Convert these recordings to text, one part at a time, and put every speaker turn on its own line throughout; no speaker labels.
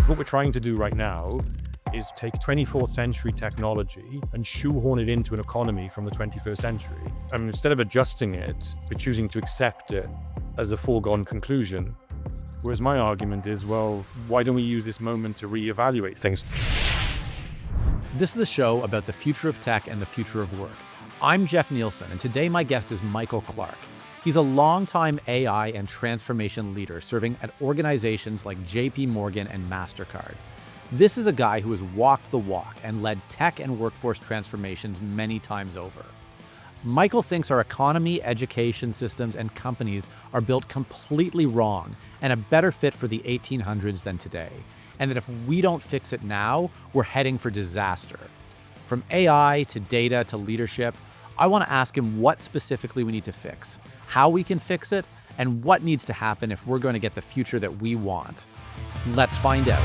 What we're trying to do right now is take 24th century technology and shoehorn it into an economy from the 21st century. And instead of adjusting it, we're choosing to accept it as a foregone conclusion. Whereas my argument is, well, why don't we use this moment to reevaluate things?
This is the show about the future of tech and the future of work. I'm Jeff Nielsen, and today my guest is Michael Clark. He's a longtime AI and transformation leader serving at organizations like JP Morgan and MasterCard. This is a guy who has walked the walk and led tech and workforce transformations many times over. Michael thinks our economy, education systems, and companies are built completely wrong and a better fit for the 1800s than today, and that if we don't fix it now, we're heading for disaster. From AI to data to leadership, I want to ask him what specifically we need to fix, how we can fix it, and what needs to happen if we're going to get the future that we want. Let's find out.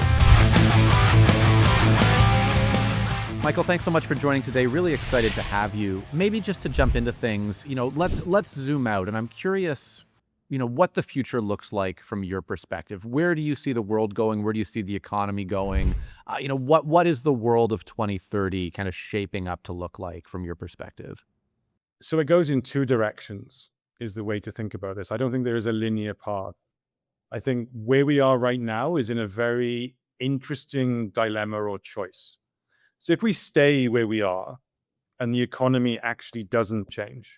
Michael, thanks so much for joining today. Really excited to have you. Maybe just to jump into things, let's zoom out. And I'm curious, what the future looks like from your perspective. Where do you see the world going? Where do you see the economy going? What is the world of 2030 kind of shaping up to look like from your perspective?
So it goes in two directions, is the way to think about this. I don't think there is a linear path. I think where we are right now is in a very interesting dilemma or choice. So if we stay where we are and the economy actually doesn't change,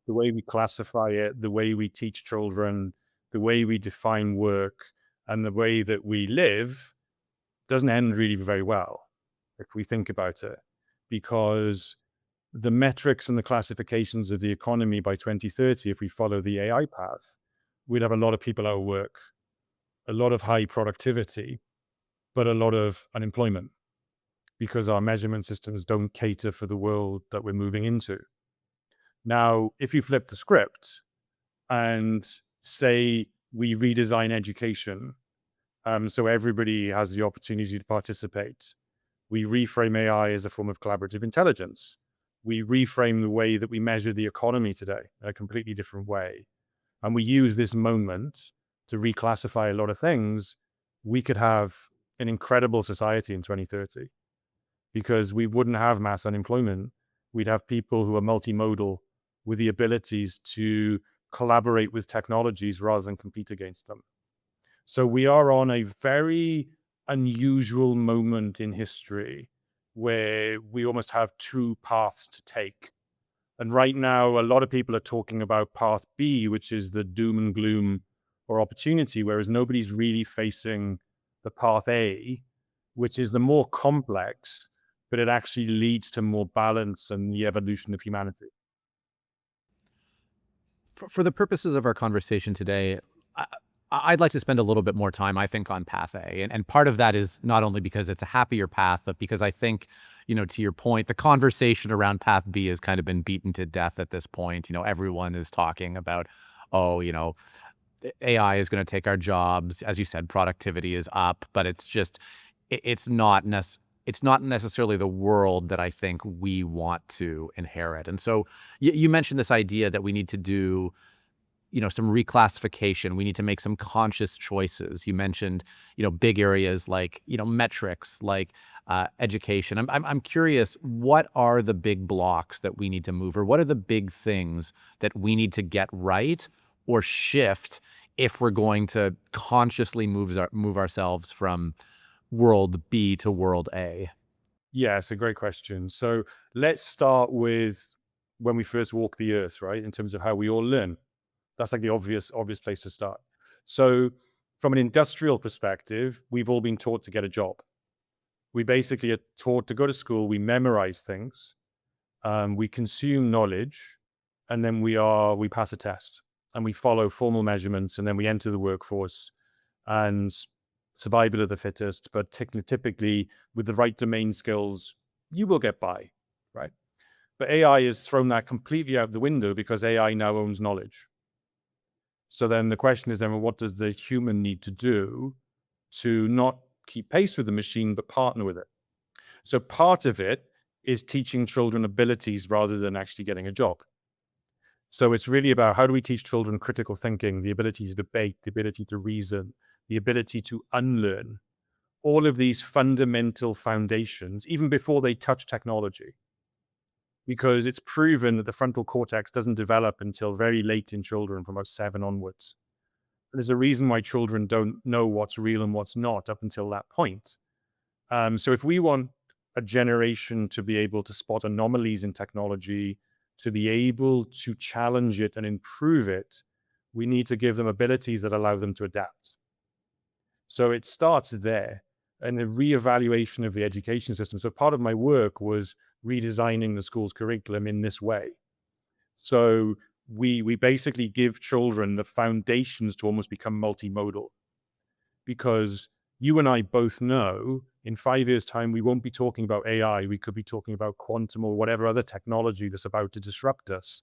the way we classify it, the way we teach children, the way we define work, and the way that we live doesn't end really very well, if we think about it, because the metrics and the classifications of the economy by 2030, if we follow the AI path, we'd have a lot of people out of work, a lot of high productivity, but a lot of unemployment, because our measurement systems don't cater for the world that we're moving into. Now, if you flip the script and say we redesign education, so everybody has the opportunity to participate, we reframe AI as a form of collaborative intelligence, we reframe the way that we measure the economy today in a completely different way, and we use this moment to reclassify a lot of things, we could have an incredible society in 2030, because we wouldn't have mass unemployment. We'd have people who are multimodal with the abilities to collaborate with technologies rather than compete against them. So we are on a very unusual moment in history where we almost have two paths to take. And right now, a lot of people are talking about path B, which is the doom and gloom or opportunity, whereas nobody's really facing the path A, which is the more complex, but it actually leads to more balance and the evolution of humanity.
For the purposes of our conversation today, I'd like to spend a little bit more time, I think, on path A. And part of that is not only because it's a happier path, but because I think, to your point, the conversation around path B has kind of been beaten to death at this point. Everyone is talking about, AI is going to take our jobs. As you said, productivity is up, but it's not necessarily the world that I think we want to inherit. And so you mentioned this idea that we need to do, some reclassification. We need to make some conscious choices. You mentioned, big areas like, metrics, like education. I'm curious, what are the big blocks that we need to move, or what are the big things that we need to get right or shift if we're going to consciously move ourselves from world B to world A?
Yeah, it's a great question. So let's start with when we first walk the earth, right? In terms of how we all learn. That's like the obvious place to start. So from an industrial perspective, we've all been taught to get a job. We basically are taught to go to school, we memorize things, we consume knowledge, and then we pass a test, and we follow formal measurements, and then we enter the workforce, and survival of the fittest, but typically with the right domain skills, you will get by, right? But AI has thrown that completely out the window because AI now owns knowledge. So then the question is then, well, what does the human need to do to not keep pace with the machine, but partner with it? So part of it is teaching children abilities rather than actually getting a job. So it's really about how do we teach children critical thinking, the ability to debate, the ability to reason, the ability to unlearn, all of these fundamental foundations even before they touch technology, because it's proven that the frontal cortex doesn't develop until very late in children, from about 7 onwards. There's a reason why children don't know what's real and what's not up until that point. So if we want a generation to be able to spot anomalies in technology, to be able to challenge it and improve it, we need to give them abilities that allow them to adapt. So it starts there, and a reevaluation of the education system. So part of my work was redesigning the school's curriculum in this way. So we basically give children the foundations to almost become multimodal, because you and I both know in 5 years' time, we won't be talking about AI. We could be talking about quantum or whatever other technology that's about to disrupt us.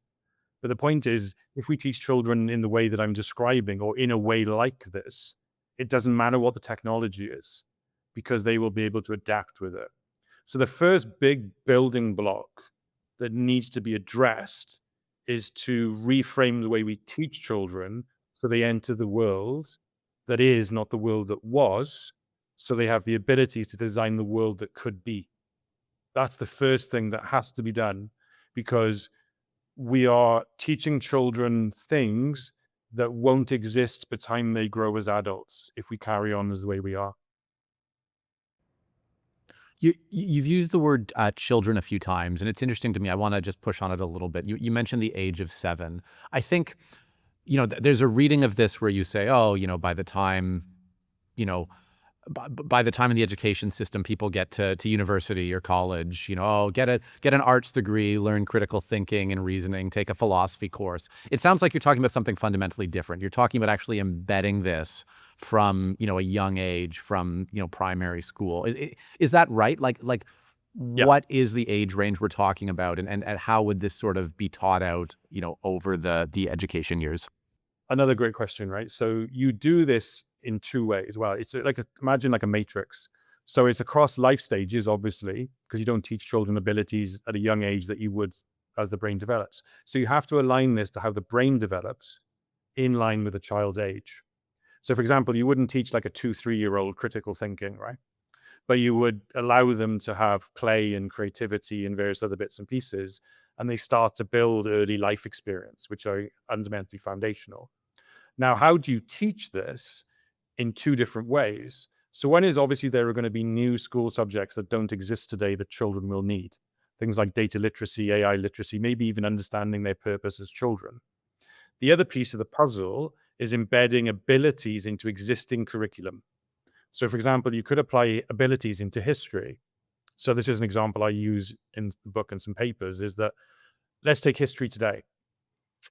But the point is, if we teach children in the way that I'm describing or in a way like this, it doesn't matter what the technology is, because they will be able to adapt with it. So the first big building block that needs to be addressed is to reframe the way we teach children so they enter the world that is not the world that was, so they have the ability to design the world that could be. That's the first thing that has to be done, because we are teaching children things that won't exist by the time they grow as adults if we carry on as the way we are.
You've used the word children a few times, and it's interesting to me. I want to just push on it a little bit. You mentioned the age of 7. I think, there's a reading of this where you say, oh, by the time, you know, by the time in the education system people get to university or college, oh, get an arts degree, learn critical thinking and reasoning, take a philosophy course. It sounds like you're talking about something fundamentally different. You're talking about actually embedding this from, a young age, from, primary school. Is that right? Like
Yeah.
what is the age range we're talking about, and how would this sort of be taught out, over the education years?
Another great question, right? So you do this in two ways. Well, imagine like a matrix. So it's across life stages, obviously, because you don't teach children abilities at a young age that you would as the brain develops. So you have to align this to how the brain develops in line with the child's age. So, for example, you wouldn't teach like a 2, 3-year-old critical thinking, right? But you would allow them to have play and creativity and various other bits and pieces, and they start to build early life experience, which are fundamentally foundational. Now, how do you teach this? In two different ways. So one is, obviously there are going to be new school subjects that don't exist today that children will need. Things like data literacy, AI literacy, maybe even understanding their purpose as children. The other piece of the puzzle is embedding abilities into existing curriculum. So for example, you could apply abilities into history. So this is an example I use in the book and some papers, is that let's take history today.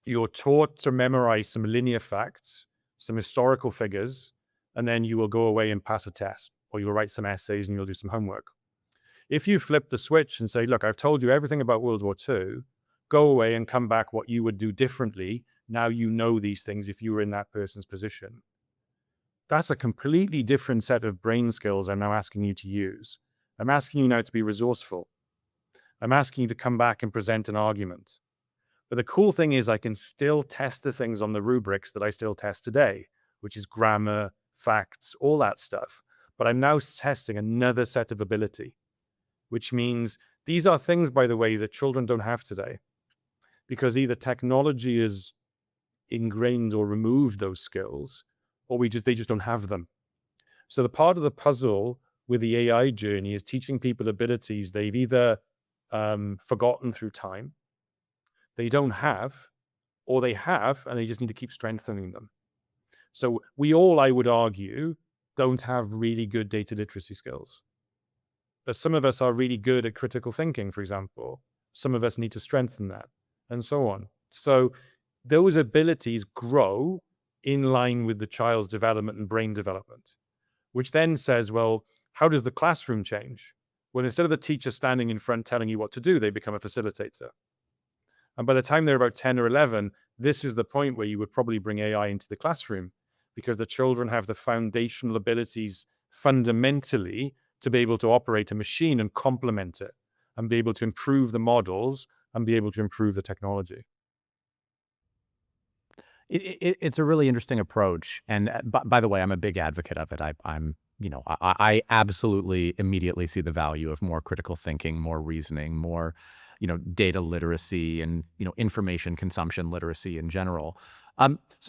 You're taught to memorize some linear facts, some historical figures, and then you will go away and pass a test, or you'll write some essays and you'll do some homework. If you flip the switch and say, look, I've told you everything about World War II, go away and come back what you would do differently. Now you know these things if you were in that person's position. That's a completely different set of brain skills I'm now asking you to use. I'm asking you now to be resourceful. I'm asking you to come back and present an argument. But the cool thing is I can still test the things on the rubrics that I still test today, which is grammar, facts, all that stuff. But I'm now testing another set of ability, which means these are things, by the way, that children don't have today, because either technology is ingrained or removed those skills, or they just don't have them. So the part of the puzzle with the AI journey is teaching people abilities they've either forgotten through time, they don't have, or they have, and they just need to keep strengthening them. So we all, I would argue, don't have really good data literacy skills. But some of us are really good at critical thinking, for example. Some of us need to strengthen that, and so on. So those abilities grow in line with the child's development and brain development, which then says, well, how does the classroom change? Well, instead of the teacher standing in front telling you what to do, they become a facilitator. And by the time they're about 10 or 11, this is the point where you would probably bring AI into the classroom, because the children have the foundational abilities fundamentally to be able to operate a machine and complement it and be able to improve the models and be able to improve the technology.
It's a really interesting approach, and by the way, I'm a big advocate of it. I'm I absolutely immediately see the value of more critical thinking, more reasoning, more, data literacy and, information consumption literacy in general.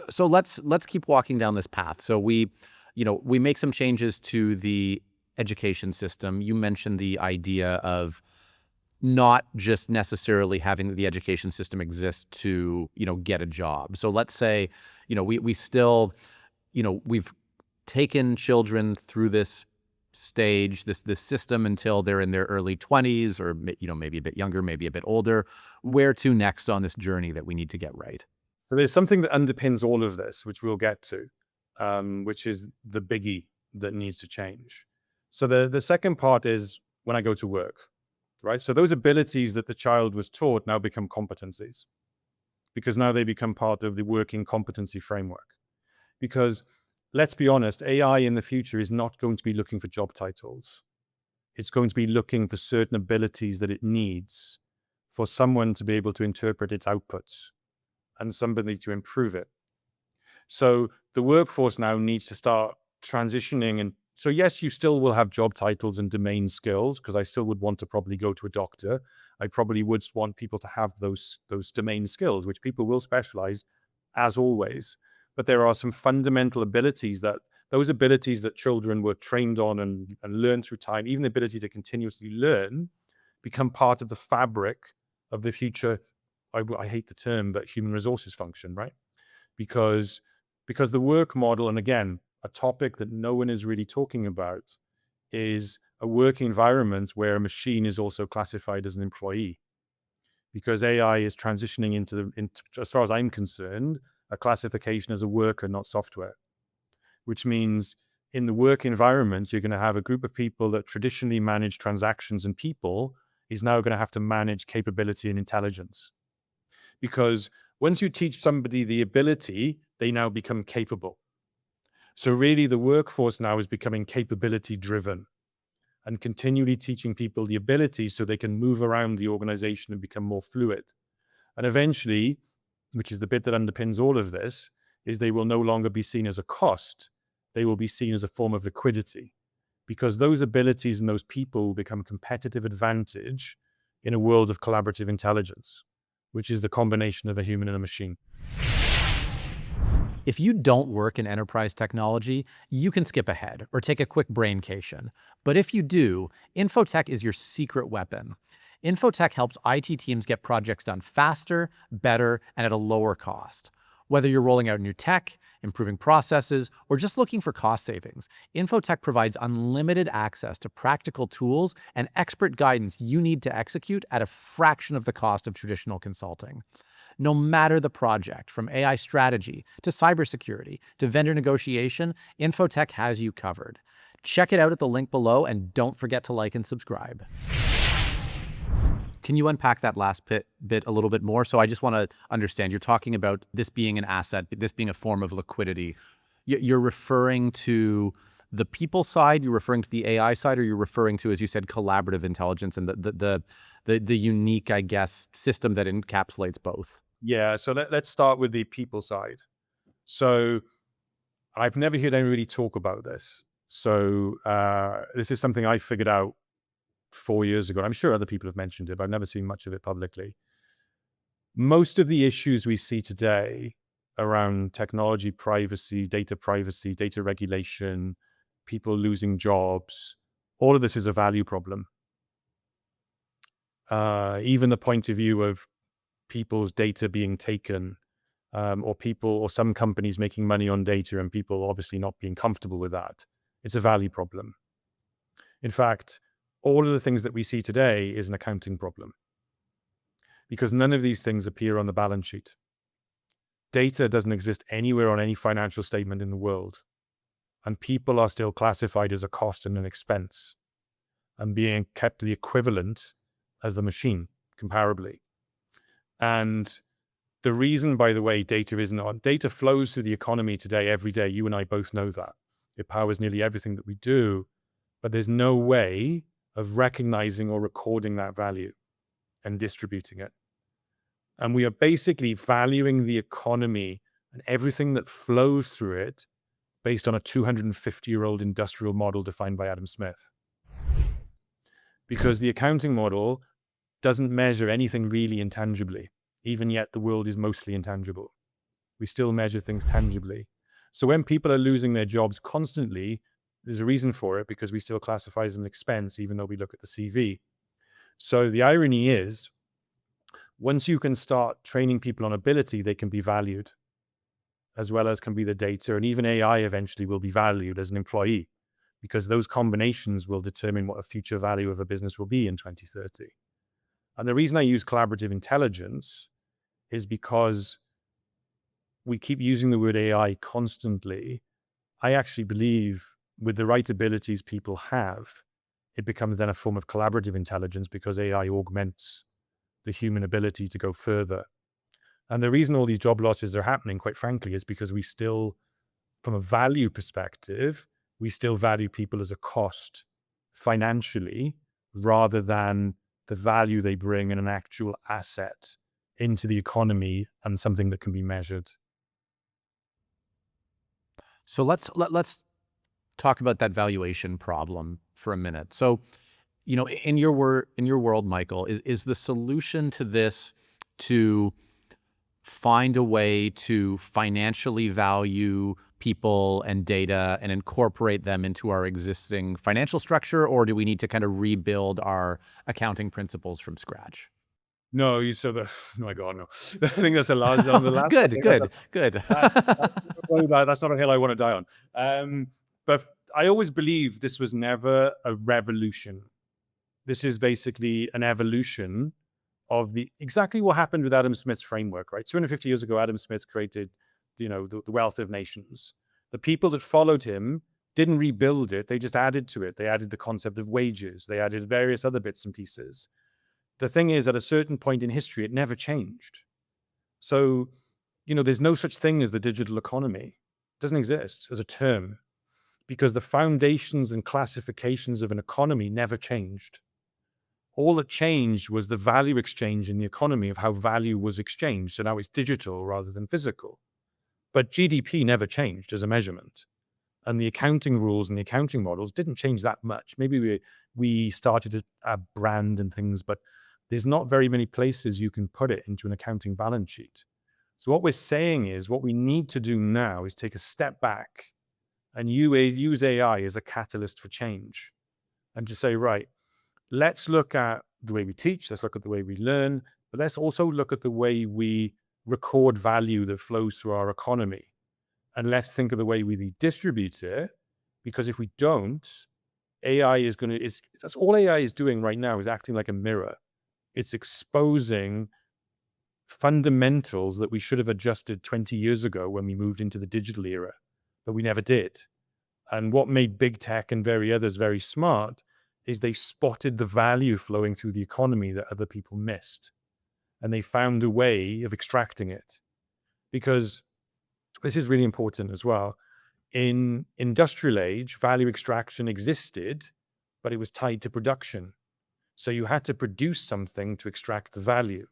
So let's keep walking down this path. So we make some changes to the education system. You mentioned the idea of not just necessarily having the education system exist to, get a job. So let's say, we still, we've taken children through this stage, this system until they're in their early 20s or, maybe a bit younger, maybe a bit older. Where to next on this journey that we need to get right?
So there's something that underpins all of this, which we'll get to, which is the biggie that needs to change. So the second part is when I go to work, right? So those abilities that the child was taught now become competencies because now they become part of the working competency framework. Because let's be honest, AI in the future is not going to be looking for job titles. It's going to be looking for certain abilities that it needs for someone to be able to interpret its outputs and somebody to improve it. So the workforce now needs to start transitioning. And so, yes, you still will have job titles and domain skills, because I still would want to probably go to a doctor. I probably would want people to have those domain skills, which people will specialize as always. But there are some fundamental abilities those abilities that children were trained on and learn through time, even the ability to continuously learn, become part of the fabric of the future. I hate the term, but human resources function, right? Because the work model, and again, a topic that no one is really talking about, is a work environment where a machine is also classified as an employee. Because AI is transitioning into, as far as I'm concerned, a classification as a worker, not software. Which means in the work environment, you're going to have a group of people that traditionally manage transactions and people is now going to have to manage capability and intelligence. Because once you teach somebody the ability, they now become capable. So really the workforce now is becoming capability driven and continually teaching people the ability so they can move around the organization and become more fluid. And eventually, which is the bit that underpins all of this, is they will no longer be seen as a cost. They will be seen as a form of liquidity, because those abilities and those people will become competitive advantage in a world of collaborative intelligence, which is the combination of a human and a machine.
If you don't work in enterprise technology, you can skip ahead or take a quick braincation. But if you do, Infotech is your secret weapon. Infotech helps IT teams get projects done faster, better, and at a lower cost. Whether you're rolling out new tech, improving processes, or just looking for cost savings, Infotech provides unlimited access to practical tools and expert guidance you need to execute at a fraction of the cost of traditional consulting. No matter the project, from AI strategy to cybersecurity to vendor negotiation, Infotech has you covered. Check it out at the link below and don't forget to like and subscribe. Can you unpack that last bit a little bit more? So I just want to understand, you're talking about this being an asset, this being a form of liquidity. You're referring to the people side, you're referring to the AI side, or you're referring to, as you said, collaborative intelligence and the unique, I guess, system that encapsulates both?
Yeah, so let's start with the people side. So I've never heard anybody talk about this. So this is something I figured out 4 years ago. I'm sure other people have mentioned it, but I've never seen much of it publicly. Most of the issues we see today around technology privacy, data regulation, people losing jobs, all of this is a value problem. Even the point of view of people's data being taken, or people or some companies making money on data and people obviously not being comfortable with that. It's a value problem. In fact, all of the things that we see today is an accounting problem, because none of these things appear on the balance sheet. Data doesn't exist anywhere on any financial statement in the world, and people are still classified as a cost and an expense and being kept the equivalent as the machine comparably. And the reason, by the way, data flows through the economy today, every day. You and I both know that. It powers nearly everything that we do, but there's no way of recognizing or recording that value and distributing it. And we are basically valuing the economy and everything that flows through it based on a 250-year-old industrial model defined by Adam Smith. Because the accounting model doesn't measure anything really intangibly. Even yet, the world is mostly intangible. We still measure things tangibly. So when people are losing their jobs constantly, there's a reason for it, because we still classify as an expense, even though we look at the CV. So the irony is, once you can start training people on ability, they can be valued, as well as can be the data. And even AI eventually will be valued as an employee, because those combinations will determine what the future value of a business will be in 2030. And the reason I use collaborative intelligence is because we keep using the word AI constantly. I actually believe with the right abilities people have, it becomes then a form of collaborative intelligence, because AI augments the human ability to go further. And the reason all these job losses are happening, quite frankly, is because we still, from a value perspective, we still value people as a cost financially, rather than the value they bring in an actual asset into the economy and something that can be measured.
So let's talk about that valuation problem for a minute. So, in your world, Michael, is the solution to this to find a way to financially value people and data and incorporate them into our existing financial structure, or do we need to kind of rebuild our accounting principles from scratch?
No, you so the oh my God, no. I think that's the last on the last
Good,
topic. That's a
good, good.
that's that's not a hill I want to die on. But I always believe this was never a revolution. This is basically an evolution of the exactly what happened with Adam Smith's framework, right? 250 years ago, Adam Smith created, the wealth of nations. The people that followed him didn't rebuild it; they just added to it. They added the concept of wages. They added various other bits and pieces. The thing is, at a certain point in history, it never changed. So, there's no such thing as the digital economy. It doesn't exist as a term, because the foundations and classifications of an economy never changed. All that changed was the value exchange in the economy, of how value was exchanged. So now it's digital rather than physical. But GDP never changed as a measurement. And the accounting rules and the accounting models didn't change that much. Maybe we started a brand and things, but there's not very many places you can put it into an accounting balance sheet. So what we're saying is, what we need to do now is take a step back and use AI as a catalyst for change, and to say, right, let's look at the way we teach, let's look at the way we learn, but let's also look at the way we record value that flows through our economy. And let's think of the way we distribute it, because if we don't, AI that's all AI is doing right now, is acting like a mirror. It's exposing fundamentals that we should have adjusted 20 years ago when we moved into the digital era, but we never did. And what made big tech and others very smart is they spotted the value flowing through the economy that other people missed. And they found a way of extracting it. Because this is really important as well. In industrial age, value extraction existed, but it was tied to production. So you had to produce something to extract the value.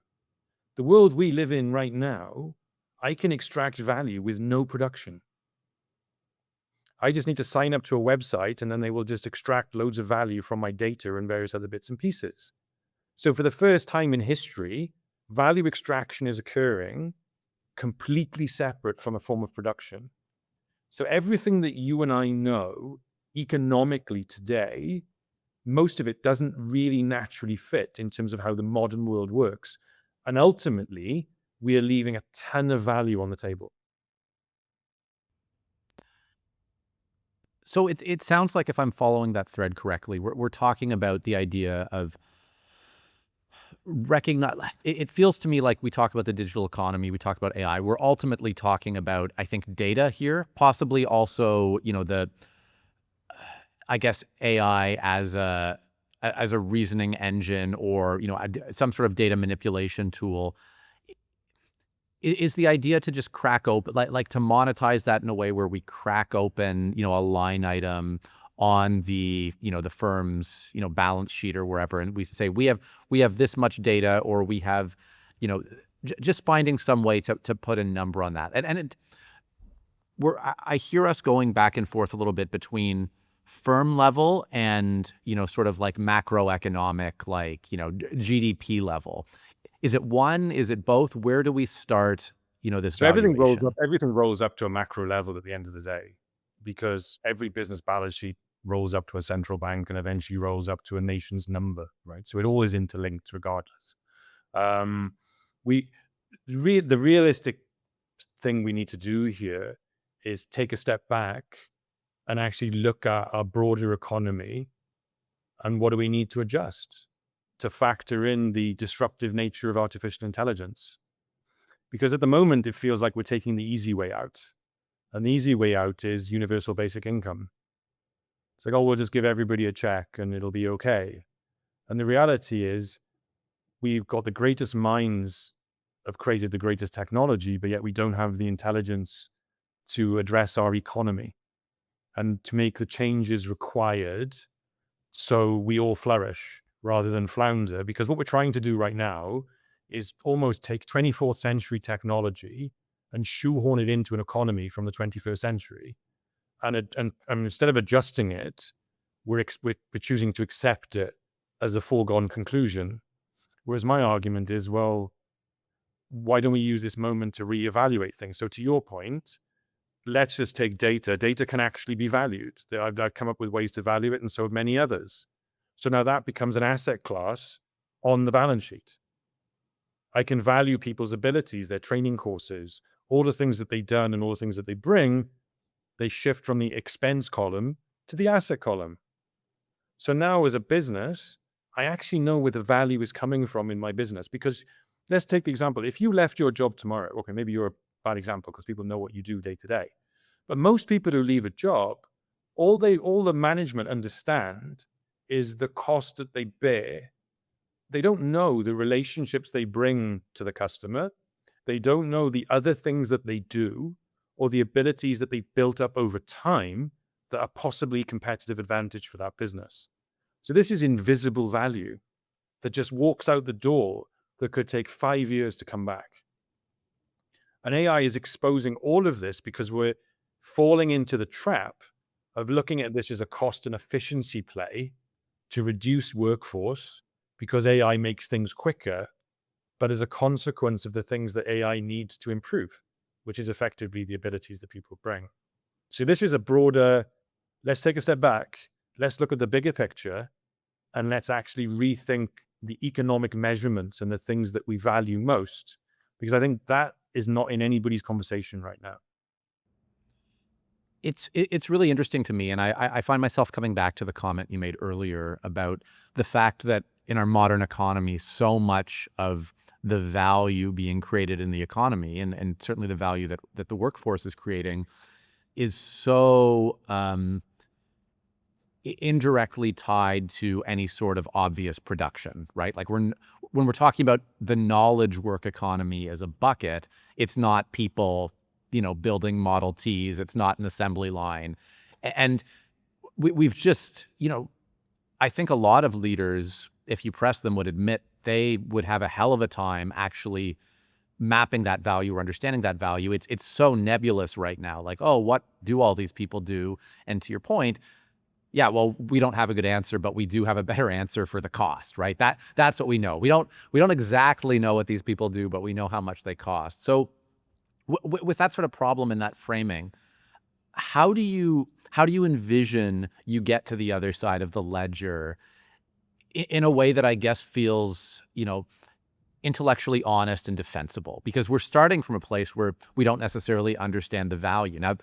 The world we live in right now, I can extract value with no production. I just need to sign up to a website, and then they will just extract loads of value from my data and various other bits and pieces. So for the first time in history, value extraction is occurring completely separate from a form of production. So everything that you and I know economically today, most of it doesn't really naturally fit in terms of how the modern world works. And ultimately, we are leaving a ton of value on the table.
So it sounds like, if I'm following that thread correctly, we're talking about the idea of recognize. It feels to me like we talk about the digital economy, we talk about AI. We're ultimately talking about, I think, data here, possibly also, I guess, AI as a reasoning engine, or some sort of data manipulation tool. Is the idea to just crack open, like to monetize that in a way where we crack open, a line item on the firm's, balance sheet or wherever, and we say we have this much data, or we have, just finding some way to put a number on that. And I hear us going back and forth a little bit between firm level and, sort of like macroeconomic, like, GDP level. Is it one? Is it both? Where do we start, this
So
valuation?
everything rolls up to a macro level at the end of the day, because every business balance sheet rolls up to a central bank and eventually rolls up to a nation's number, right? So it all is interlinked regardless. Um, we the realistic thing we need to do here is take a step back and actually look at our broader economy and what do we need to adjust to factor in the disruptive nature of artificial intelligence. Because at the moment, it feels like we're taking the easy way out. And the easy way out is universal basic income. It's like, oh, we'll just give everybody a check and it'll be okay. And the reality is, we've got the greatest minds have created the greatest technology, but yet we don't have the intelligence to address our economy and to make the changes required so we all flourish rather than flounder. Because what we're trying to do right now is almost take 24th century technology and shoehorn it into an economy from the 21st century. And instead of adjusting it, we're choosing to accept it as a foregone conclusion. Whereas my argument is, well, why don't we use this moment to reevaluate things? So to your point, let's just take data. Data can actually be valued. I've come up with ways to value it, and so have many others. So now that becomes an asset class on the balance sheet. I can value people's abilities, their training courses, all the things that they've done and all the things that they bring. They shift from the expense column to the asset column. So now as a business, I actually know where the value is coming from in my business. Because let's take the example. If you left your job tomorrow, okay, maybe you're a bad example because people know what you do day to day. But most people who leave a job, all the management understand is the cost that they bear. They don't know the relationships they bring to the customer. They don't know the other things that they do or the abilities that they've built up over time that are possibly competitive advantage for that business. So this is invisible value that just walks out the door that could take 5 years to come back. And AI is exposing all of this because we're falling into the trap of looking at this as a cost and efficiency play to reduce workforce because AI makes things quicker, but as a consequence of the things that AI needs to improve, which is effectively the abilities that people bring. So this is a broader, let's take a step back, let's look at the bigger picture, and let's actually rethink the economic measurements and the things that we value most, because I think that is not in anybody's conversation right now.
It's really interesting to me, and I find myself coming back to the comment you made earlier about the fact that in our modern economy, so much of the value being created in the economy, and certainly the value that the workforce is creating, is so indirectly tied to any sort of obvious production, right? Like when we're talking about the knowledge work economy as a bucket, it's not people, building Model Ts. It's not an assembly line, and we've just, I think a lot of leaders, if you press them, would admit they would have a hell of a time actually mapping that value or understanding that value. It's so nebulous right now. Like, oh, what do all these people do? And to your point, yeah, well, we don't have a good answer, but we do have a better answer for the cost, right? That's what we know. We don't exactly know what these people do, but we know how much they cost. So with that sort of problem in that framing, how do you envision you get to the other side of the ledger in a way that I guess feels, intellectually honest and defensible? Because we're starting from a place where we don't necessarily understand the value. Now,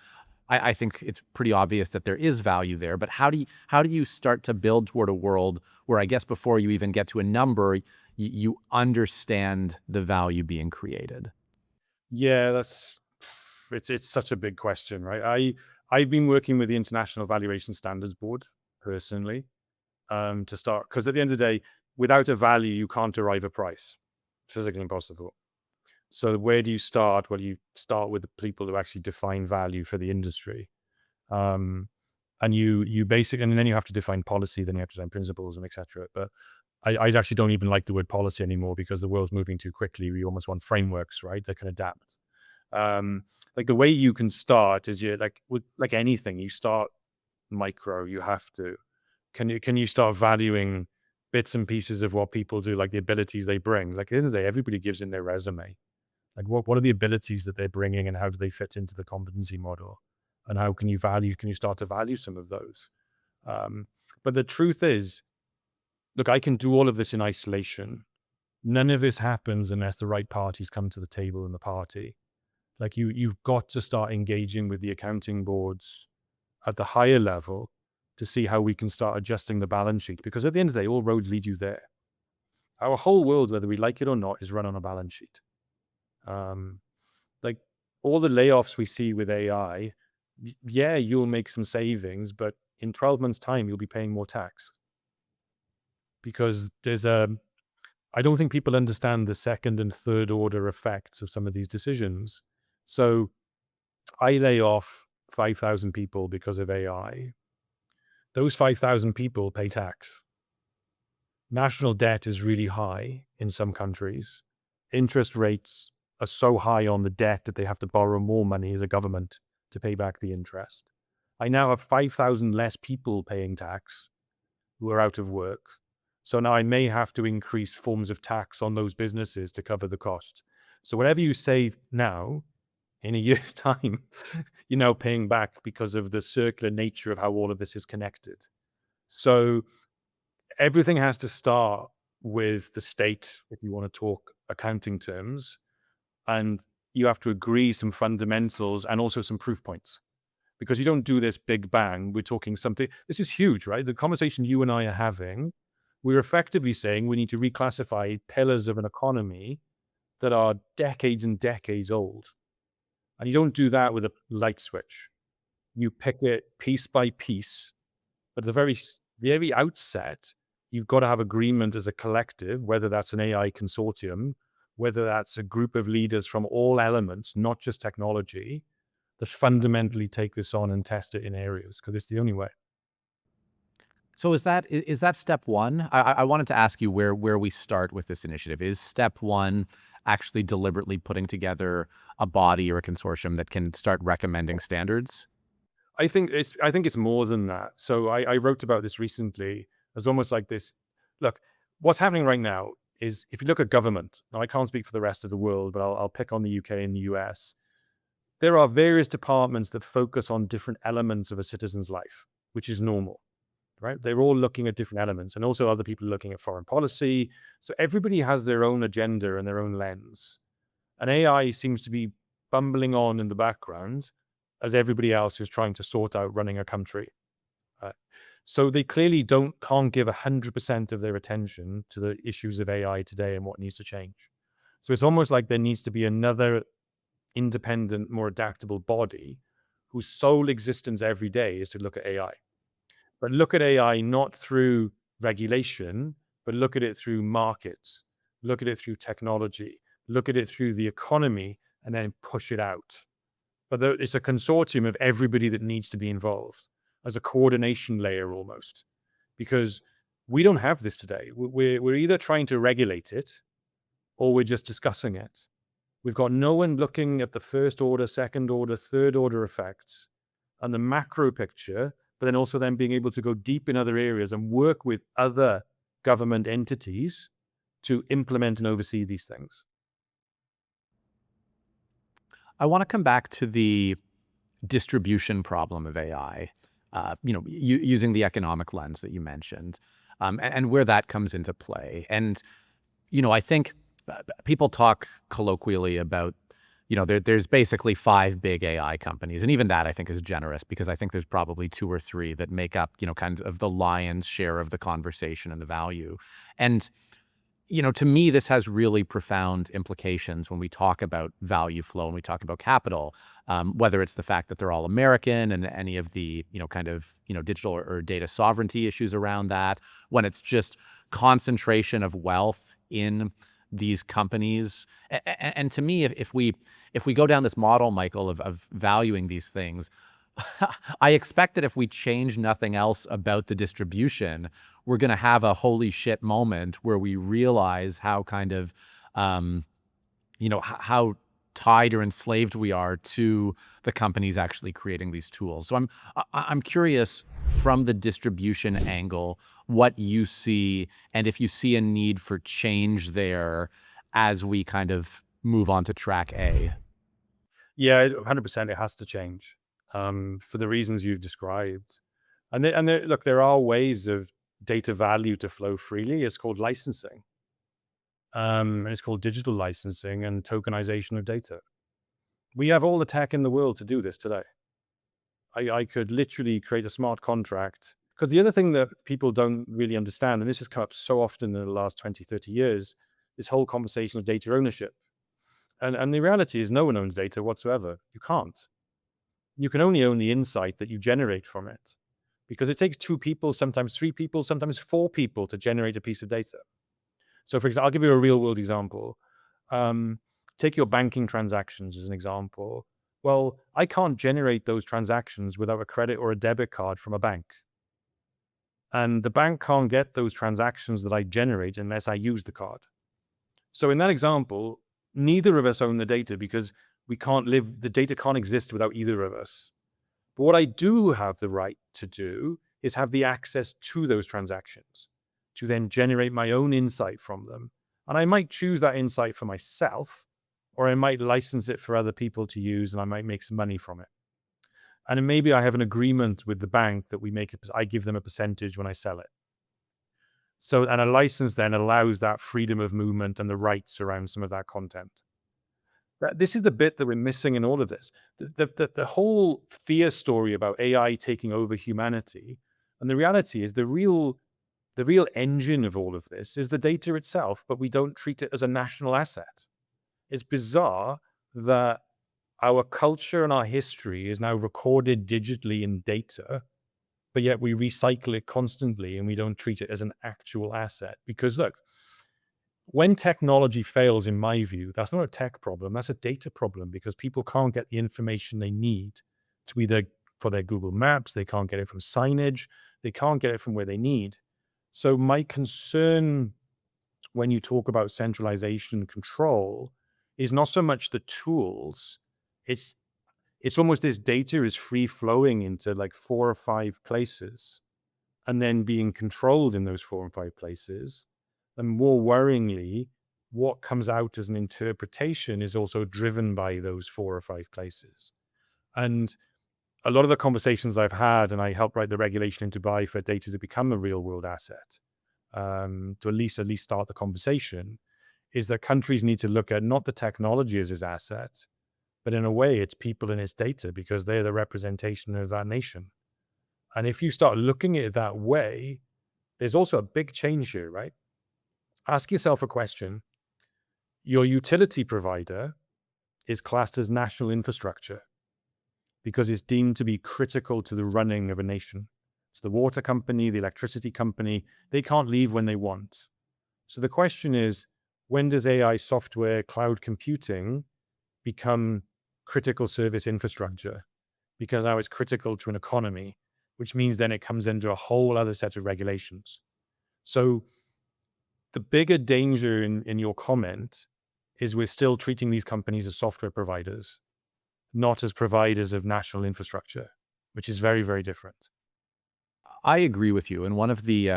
I think it's pretty obvious that there is value there, but how do you start to build toward a world where, I guess, before you even get to a number, you understand the value being created?
Yeah, it's such a big question, right? I've been working with the International Valuation Standards Board personally, to start, because at the end of the day, without a value, you can't derive a price. Physically impossible. So where do you start? Well, you start with the people who actually define value for the industry. Um, and you basically, and then you have to define policy, then you have to define principles and etc. But I actually don't even like the word policy anymore because the world's moving too quickly. We almost want frameworks, right, that can adapt. Like the way you can start is you like with like anything, you start micro, you have to. Can you start valuing bits and pieces of what people do, like the abilities they bring? Like at the end of the day, everybody gives in their resume. Like what are the abilities that they're bringing and how do they fit into the competency model? And how can you start to value some of those? Um, but the truth is, look, I can do all of this in isolation. None of this happens unless the right parties come to the table in the party. Like you've got to start engaging with the accounting boards at the higher level to see how we can start adjusting the balance sheet. Because at the end of the day, all roads lead you there. Our whole world, whether we like it or not, is run on a balance sheet. Um, like all the layoffs we see with AI, yeah, you'll make some savings, but in 12 months' time, you'll be paying more tax because I don't think people understand the second and third order effects of some of these decisions. So I lay off 5,000 people because of AI. Those 5,000 people pay tax. National debt is really high in some countries. Interest rates are so high on the debt that they have to borrow more money as a government to pay back the interest. I now have 5,000 less people paying tax who are out of work. So now I may have to increase forms of tax on those businesses to cover the cost. So whatever you save now, in a year's time, you're now paying back because of the circular nature of how all of this is connected. So everything has to start with the state, if you want to talk accounting terms, and you have to agree some fundamentals and also some proof points. Because you don't do this big bang. We're talking something, this is huge, right? The conversation you and I are having, we're effectively saying we need to reclassify pillars of an economy that are decades and decades old. And you don't do that with a light switch. You pick it piece by piece. But at the very outset, you've got to have agreement as a collective, whether that's an AI consortium, whether that's a group of leaders from all elements, not just technology, that fundamentally take this on and test it in areas because it's the only way.
So is that step one? I wanted to ask you where we start with this initiative. Is step one actually deliberately putting together a body or a consortium that can start recommending standards?
I think it's more than that. So I wrote about this recently. It's almost like this. Look, what's happening right now is if you look at government. Now I can't speak for the rest of the world, but I'll pick on the UK and the US. There are various departments that focus on different elements of a citizen's life, which is normal, right? They're all looking at different elements, and also other people looking at foreign policy. So everybody has their own agenda and their own lens. And AI seems to be bumbling on in the background as everybody else is trying to sort out running a country. Uh, so they clearly can't give 100% of their attention to the issues of AI today and what needs to change. So it's almost like there needs to be another independent, more adaptable body whose sole existence every day is to look at AI. But look at AI not through regulation, but look at it through markets, look at it through technology, look at it through the economy, and then push it out. But it's a consortium of everybody that needs to be involved as a coordination layer almost, because we don't have this today. We're either trying to regulate it or we're just discussing it. We've got no one looking at the first order, second order, third order effects and the macro picture, but then also then being able to go deep in other areas and work with other government entities to implement and oversee these things.
I want to come back to the distribution problem of AI, using the economic lens that you mentioned, and where that comes into play. And, I think people talk colloquially about, there's basically five big AI companies. And even that I think is generous because I think there's probably two or three that make up, kind of the lion's share of the conversation and the value. And to me, this has really profound implications when we talk about value flow and we talk about capital, whether it's the fact that they're all American and any of the, digital or data sovereignty issues around that, when it's just concentration of wealth in these companies. And to me, if we go down this model, Michael, of valuing these things, I expect that if we change nothing else about the distribution, we're going to have a holy shit moment where we realize how kind of, how tied or enslaved we are to the companies actually creating these tools. So I'm curious from the distribution angle what you see and if you see a need for change there as we kind of move on to track A.
Yeah, 100% it has to change, for the reasons you've described. Look, there are ways of data value to flow freely. It's called licensing. And it's called digital licensing and tokenization of data. We have all the tech in the world to do this today. I could literally create a smart contract. Because the other thing that people don't really understand, and this has come up so often in the last 20, 30 years, this whole conversation of data ownership. And the reality is no one owns data whatsoever. You can't. You can only own the insight that you generate from it. Because it takes two people, sometimes three people, sometimes four people to generate a piece of data. So, for example, I'll give you a real world example. Um, Take your banking transactions as an example. Well, I can't generate those transactions without a credit or a debit card from a bank. And the bank can't get those transactions that I generate unless I use the card. So, in that example, neither of us own the data because the data can't exist without either of us. But what I do have the right to do is have the access to those transactions to then generate my own insight from them. And I might choose that insight for myself, or I might license it for other people to use and I might make some money from it. And then maybe I have an agreement with the bank that I give them a percentage when I sell it. So, and a license then allows that freedom of movement and the rights around some of that content. This is the bit that we're missing in all of this. The whole fear story about AI taking over humanity, and the reality is the real engine of all of this is the data itself, but we don't treat it as a national asset. It's bizarre that our culture and our history is now recorded digitally in data, but yet we recycle it constantly and we don't treat it as an actual asset. Because look, when technology fails, in my view, that's not a tech problem, that's a data problem because people can't get the information they need to either for their Google Maps, they can't get it from signage, they can't get it from where they need. So my concern when you talk about centralization and control is not so much the tools, it's it's almost this data is free flowing into like four or five places and then being controlled in those four and five places. And more worryingly, what comes out as an interpretation is also driven by those four or five places. And a lot of the conversations I've had, and I help write the regulation in Dubai for data to become a real world asset, to at least start the conversation, is that countries need to look at not the technology as its asset, but in a way, it's people and its data because they're the representation of that nation. And if you start looking at it that way, there's also a big change here, right? Ask yourself a question. Your utility provider is classed as national infrastructure because it's deemed to be critical to the running of a nation. So the water company, the electricity company, they can't leave when they want. So the question is, when does AI software, cloud computing become critical service infrastructure? Because now it's critical to an economy, which means then it comes into a whole other set of regulations. So the bigger danger in your comment is we're still treating these companies as software providers, not as providers of national infrastructure, which is very, very different.
I agree with you. And one of the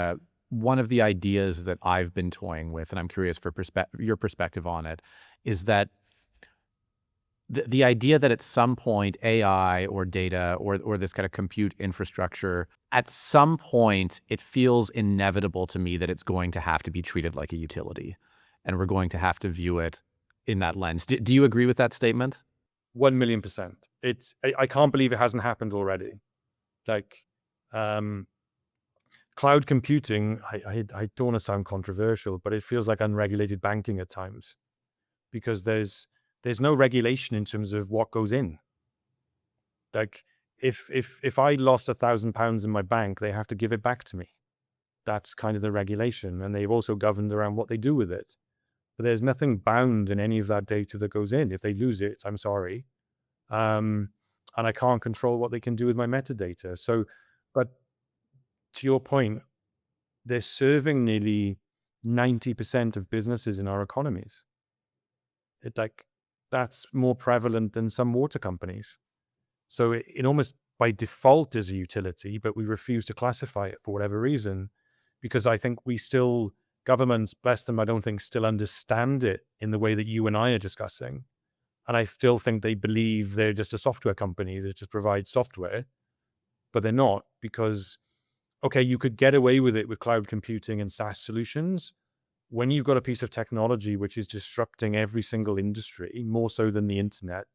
ideas that I've been toying with, and I'm curious for your perspective on it, is that the idea that at some point AI or data or this kind of compute infrastructure, at some point it feels inevitable to me that it's going to have to be treated like a utility, and we're going to have to view it in that lens. Do you agree with that statement?
1,000,000%. I can't believe it hasn't happened already. Like, um, cloud computing, I don't want to sound controversial, but it feels like unregulated banking at times because there's no regulation in terms of what goes in. Like, if I lost £1,000 in my bank, they have to give it back to me. That's kind of the regulation, and they've also governed around what they do with it. But there's nothing bound in any of that data that goes in. If they lose it, I'm sorry. And I can't control what they can do with my metadata. So, but to your point, they're serving nearly 90% of businesses in our economies. It like That's more prevalent than some water companies. So it almost by default is a utility, but we refuse to classify it for whatever reason, because I think we still, governments, bless them, I don't think still understand it in the way that you and I are discussing. And I still think they believe they're just a software company that just provides software, but they're not, because, okay, you could get away with it with cloud computing and SaaS solutions. When you've got a piece of technology which is disrupting every single industry, more so than the internet,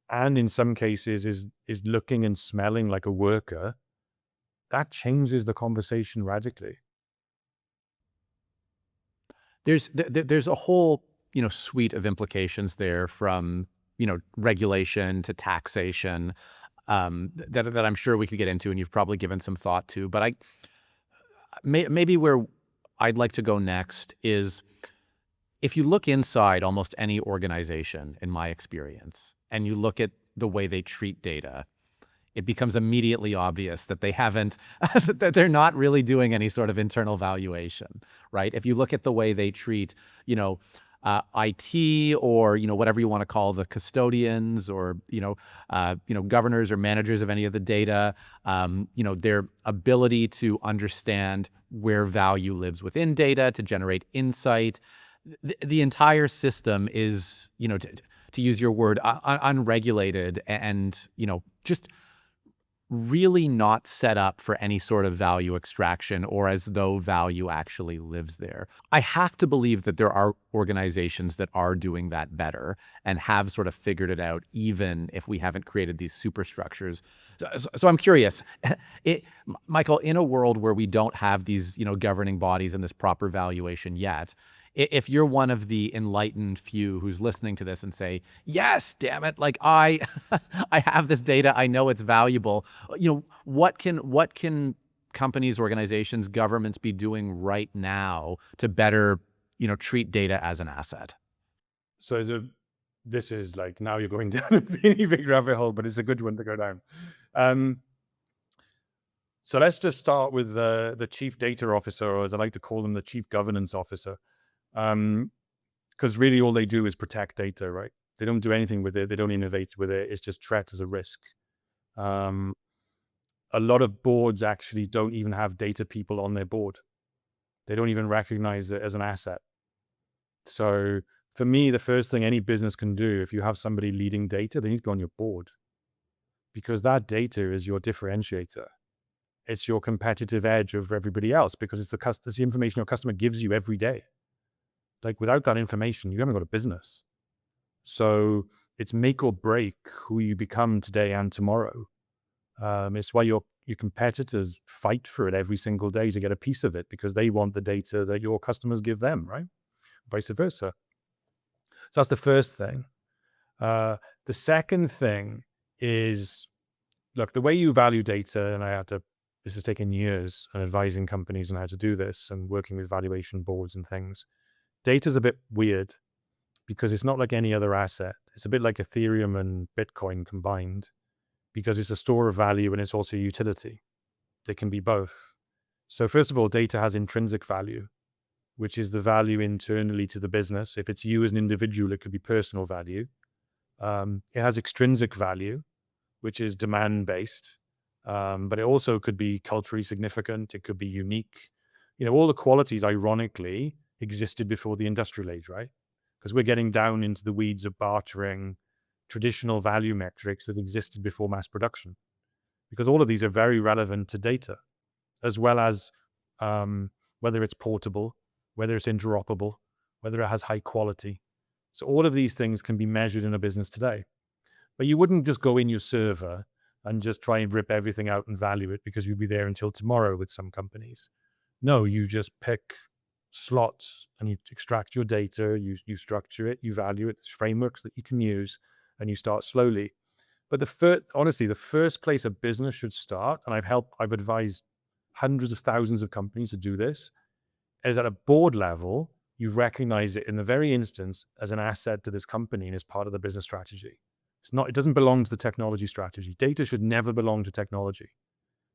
and in some cases is looking and smelling like a worker, that changes the conversation radically.
There's a whole, suite of implications there from, regulation to taxation, that I'm sure we could get into, and you've probably given some thought to. But maybe where I'd like to go next is if you look inside almost any organization, in my experience, and you look at the way they treat data, it becomes immediately obvious that they haven't, that they're not really doing any sort of internal valuation, right? If you look at the way they treat, IT, or whatever you want to call the custodians, or governors or managers of any of the data, their ability to understand where value lives within data to generate insight. The entire system is, to use your word, unregulated, and just really not set up for any sort of value extraction, or as though value actually lives there. I have to believe that there are organizations that are doing that better and have sort of figured it out, even if we haven't created these superstructures. So I'm curious, Michael, in a world where we don't have these, governing bodies and this proper valuation yet, if you're one of the enlightened few who's listening to this and say, yes, damn it, like I, I have this data, I know it's valuable. What can companies, organizations, governments be doing right now to better, treat data as an asset?
So this is like, now you're going down a really big rabbit hole, but it's a good one to go down. Um, so let's just start with the chief data officer, or as I like to call them, the chief governance officer. Because really all they do is protect data, right? They don't do anything with it. They don't innovate with it. It's just treated as a risk. Um, a lot of boards actually don't even have data people on their board. They don't even recognize it as an asset. So for me, the first thing any business can do, if you have somebody leading data, they need to be on your board, because that data is your differentiator. It's your competitive edge over everybody else, because it's the information your customer gives you every day. Like, without that information, you haven't got a business. So it's make or break who you become today and tomorrow. It's why your competitors fight for it every single day to get a piece of it, because they want the data that your customers give them, right? Vice versa. So that's the first thing. The second thing is, look, the way you value data, and this has taken years and advising companies on how to do this and working with valuation boards and things. Data's a bit weird because it's not like any other asset. It's a bit like Ethereum and Bitcoin combined, because it's a store of value and it's also a utility. They can be both. So first of all, data has intrinsic value, which is the value internally to the business. If it's you as an individual, it could be personal value. It has extrinsic value, which is demand-based, but it also could be culturally significant. It could be unique. All the qualities, ironically, existed before the industrial age, right? Because we're getting down into the weeds of bartering, traditional value metrics that existed before mass production, because all of these are very relevant to data, as well as whether it's portable, whether it's interoperable, whether it has high quality. So all of these things can be measured in a business today. But you wouldn't just go in your server and just try and rip everything out and value it, because you'd be there until tomorrow with some companies. No, you just pick slots and you extract your data, you structure it, you value it. There's frameworks that you can use, and you start slowly. But honestly, the first place a business should start, and I've advised hundreds of thousands of companies to do this, is at a board level, you recognize it in the very instance as an asset to this company and as part of the business strategy. It doesn't belong to the technology strategy. Data should never belong to technology.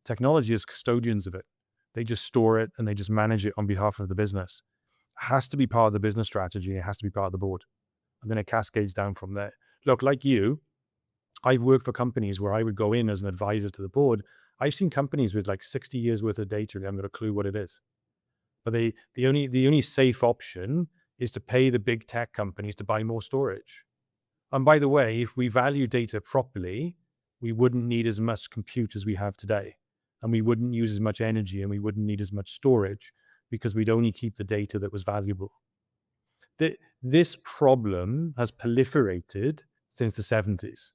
Technology is custodians of it. They just store it and they just manage it on behalf of the business. It has to be part of the business strategy. It has to be part of the board. and then it cascades down from there. Look, like you, I've worked for companies where I would go in as an advisor to the board. I've seen companies with like 60 years worth of data, they haven't got a clue what it is. But the only safe option is to pay the big tech companies to buy more storage. And by the way, if we value data properly, we wouldn't need as much compute as we have today. And we wouldn't use as much energy and we wouldn't need as much storage because we'd only keep the data that was valuable. This problem has proliferated since the 70s.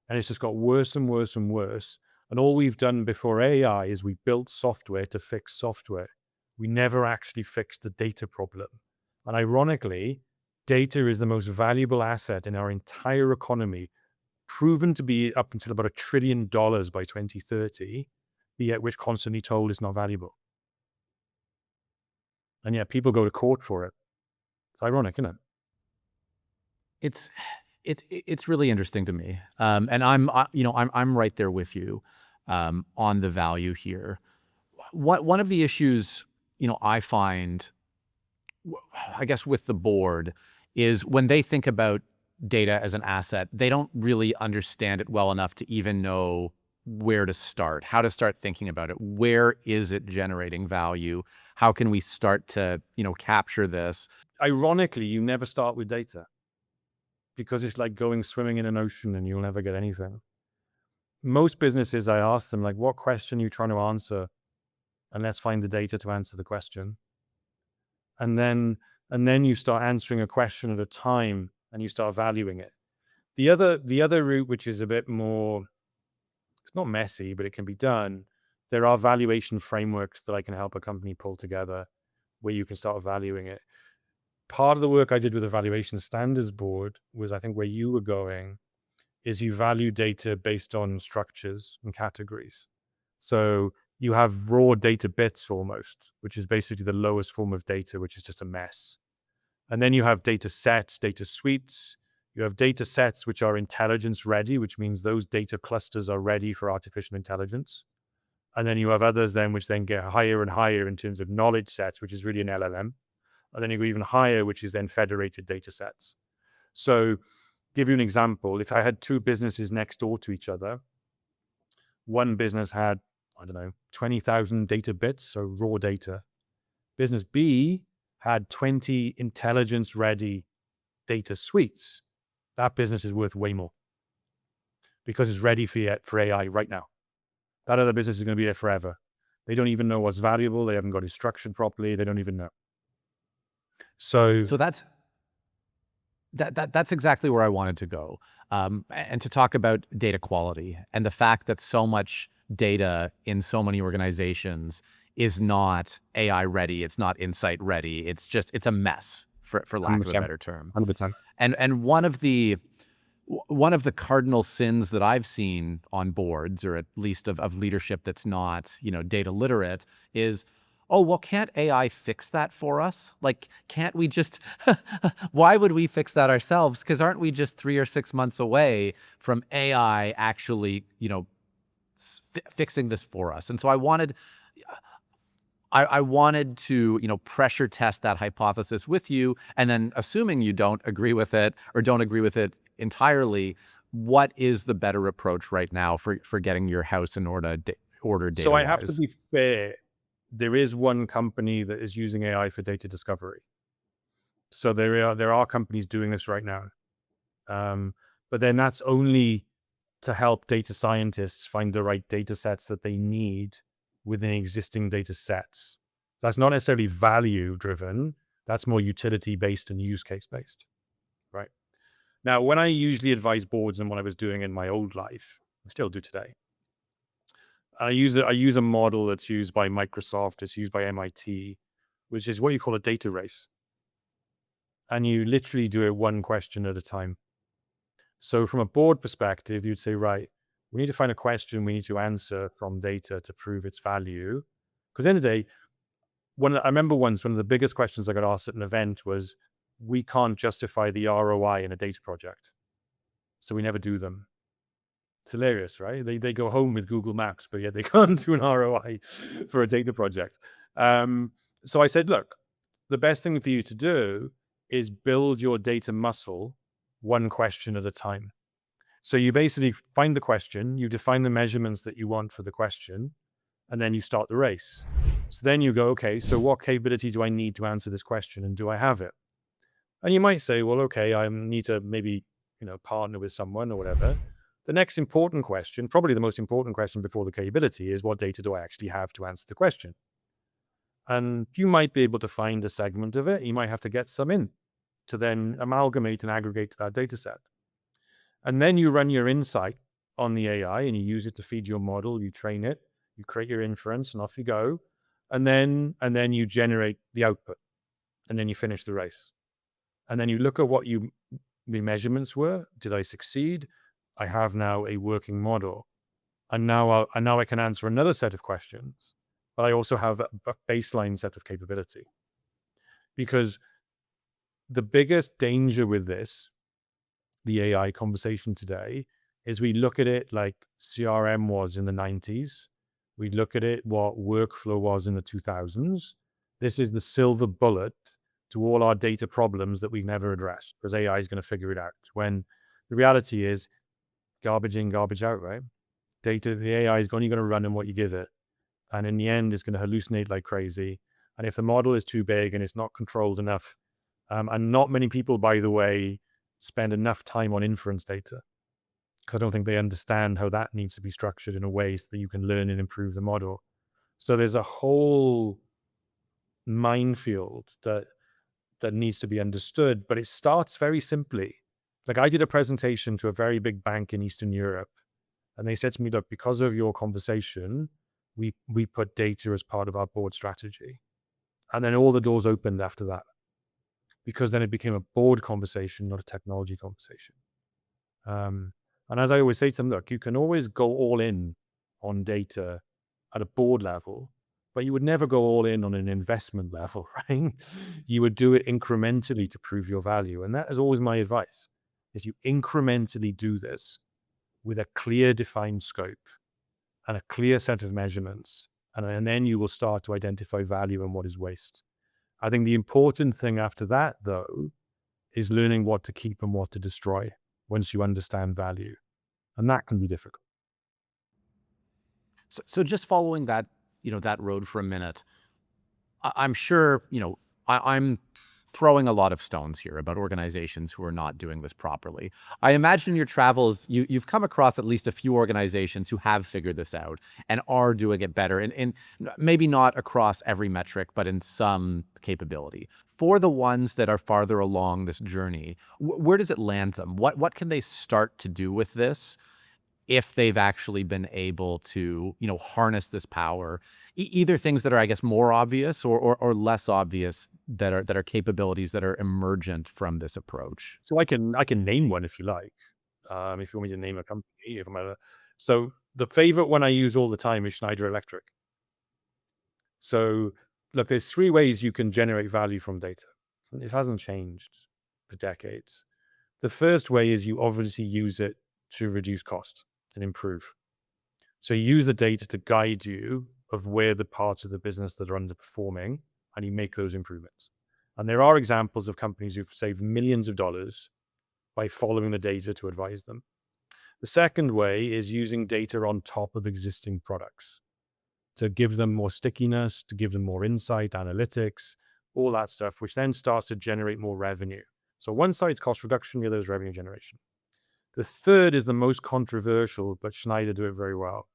And it's just got worse and worse and worse. And all we've done before AI is we built software to fix software. We never actually fixed the data problem. And ironically, data is the most valuable asset in our entire economy, proven to be up until about $1 trillion by 2030, yet we're constantly told it's not valuable. And yet people go to court for it. It's ironic, isn't it?
It's really interesting to me, and I'm right there with you on the value here. One of the issues I find, I guess, with the board is when they think about data as an asset, they don't really understand it well enough to even know where to start, how to start thinking about it. Where is it generating value? How can we start to capture this?
Ironically, you never start with data because it's like going swimming in an ocean and you'll never get anything. Most businesses, I ask them, like, what question are you trying to answer? And let's find the data to answer the question. And then you start answering a question at a time and you start valuing it. The other route, which is a bit more, it's not messy, but it can be done. There are valuation frameworks that I can help a company pull together where you can start valuing it. Part of the work I did with the valuation standards board was, I think where you were going, is you value data based on structures and categories. So you have raw data bits almost, which is basically the lowest form of data, which is just a mess. And then you have data sets, data suites. You have data sets which are intelligence ready, which means those data clusters are ready for artificial intelligence. And then you have others then which then get higher and higher in terms of knowledge sets, which is really an LLM. And then you go even higher, which is then federated data sets. So give you an example. If I had two businesses next door to each other, one business had, I don't know, 20,000 data bits, so raw data. Business B had 20 intelligence ready data suites. That business is worth way more because it's ready for AI right now. That other business is going to be there forever. They don't even know what's valuable. They haven't got it structured properly. They don't even know. So
So that's exactly where I wanted to go, and to talk about data quality and the fact that so much data in so many organizations is not AI ready. It's not insight ready. It's a mess, for lack of a
100%.
better term.
100%.
And one of the cardinal sins that I've seen on boards, or at least of leadership that's not data literate, is, oh, well, can't AI fix that for us? Like, can't we just, why would we fix that ourselves? Because aren't we just 3 or 6 months away from AI actually, fixing this for us? And so I wanted to, pressure test that hypothesis with you. And then, assuming you don't agree with it or don't agree with it entirely, what is the better approach right now for getting your house in order data-wise?
So I have to be fair. There is one company that is using AI for data discovery. So there are companies doing this right now. But then that's only to help data scientists find the right data sets that they need within existing data sets. That's not necessarily value driven. That's more utility based and use case based, right? Now, when I usually advise boards and what I was doing in my old life, I still do today, I use a model that's used by Microsoft, it's used by MIT, which is what you call a data race. And you literally do it one question at a time. So from a board perspective, you'd say, right, we need to find a question we need to answer from data to prove its value. Because at the end of the day, I remember once one of the biggest questions I got asked at an event was, we can't justify the ROI in a data project. So we never do them. It's hilarious, right? They go home with Google Maps, but yet they can't do an ROI for a data project. So I said, look, the best thing for you to do is build your data muscle one question at a time. So you basically find the question, you define the measurements that you want for the question, and then you start the race. So then you go, okay, so what capability do I need to answer this question, and do I have it? And you might say, well, okay, I need to maybe, partner with someone or whatever. The next important question, probably the most important question before the capability, is what data do I actually have to answer the question? And you might be able to find a segment of it. You might have to get some in to then amalgamate and aggregate to that data set. And then you run your insight on the AI and you use it to feed your model, you train it, you create your inference, and off you go. And then you generate the output, and then you finish the race. And then you look at what the measurements were. Did I succeed? I have now a working model. And now I can answer another set of questions, but I also have a baseline set of capability. Because the biggest danger with this, the AI conversation today, is we look at it like CRM was in the 90s. We look at it what workflow was in the 2000s. This is the silver bullet to all our data problems that we never addressed, because AI is going to figure it out. When the reality is garbage in, garbage out, right? Data, the AI is only going to run on what you give it. And in the end, it's going to hallucinate like crazy. And if the model is too big and it's not controlled enough, and not many people, by the way, spend enough time on inference data, because I don't think they understand how that needs to be structured in a way so that you can learn and improve the model. So there's a whole minefield that needs to be understood, but it starts very simply. Like, I did a presentation to a very big bank in Eastern Europe, and they said to me, look, because of your conversation, we put data as part of our board strategy. And then all the doors opened after that, because then it became a board conversation, not a technology conversation. And as I always say to them, look, you can always go all in on data at a board level, but you would never go all in on an investment level, right? You would do it incrementally to prove your value. And that is always my advice, is you incrementally do this with a clear defined scope and a clear set of measurements. And then you will start to identify value and what is waste. I think the important thing after that, though, is learning what to keep and what to destroy once you understand value. And that can be difficult.
So just following that, that road for a minute, I'm sure, I'm throwing a lot of stones here about organizations who are not doing this properly. I imagine in your travels, you've come across at least a few organizations who have figured this out and are doing it better, and maybe not across every metric, but in some capability. For the ones that are farther along this journey, where does it land them? What can they start to do with this if they've actually been able to, harness this power, either things that are, I guess, more obvious or less obvious that are capabilities that are emergent from this approach?
So I can name one if you like. If you want me to name a company, so the favorite one I use all the time is Schneider Electric. So look, there's three ways you can generate value from data. It hasn't changed for decades. The first way is you obviously use it to reduce cost and improve. So you use the data to guide you of where the parts of the business that are underperforming, and you make those improvements. And there are examples of companies who've saved millions of dollars by following the data to advise them. The second way is using data on top of existing products to give them more stickiness, to give them more insight, analytics, all that stuff, which then starts to generate more revenue. So one side's cost reduction, the other is revenue generation. The third is the most controversial, but Schneider do it very well,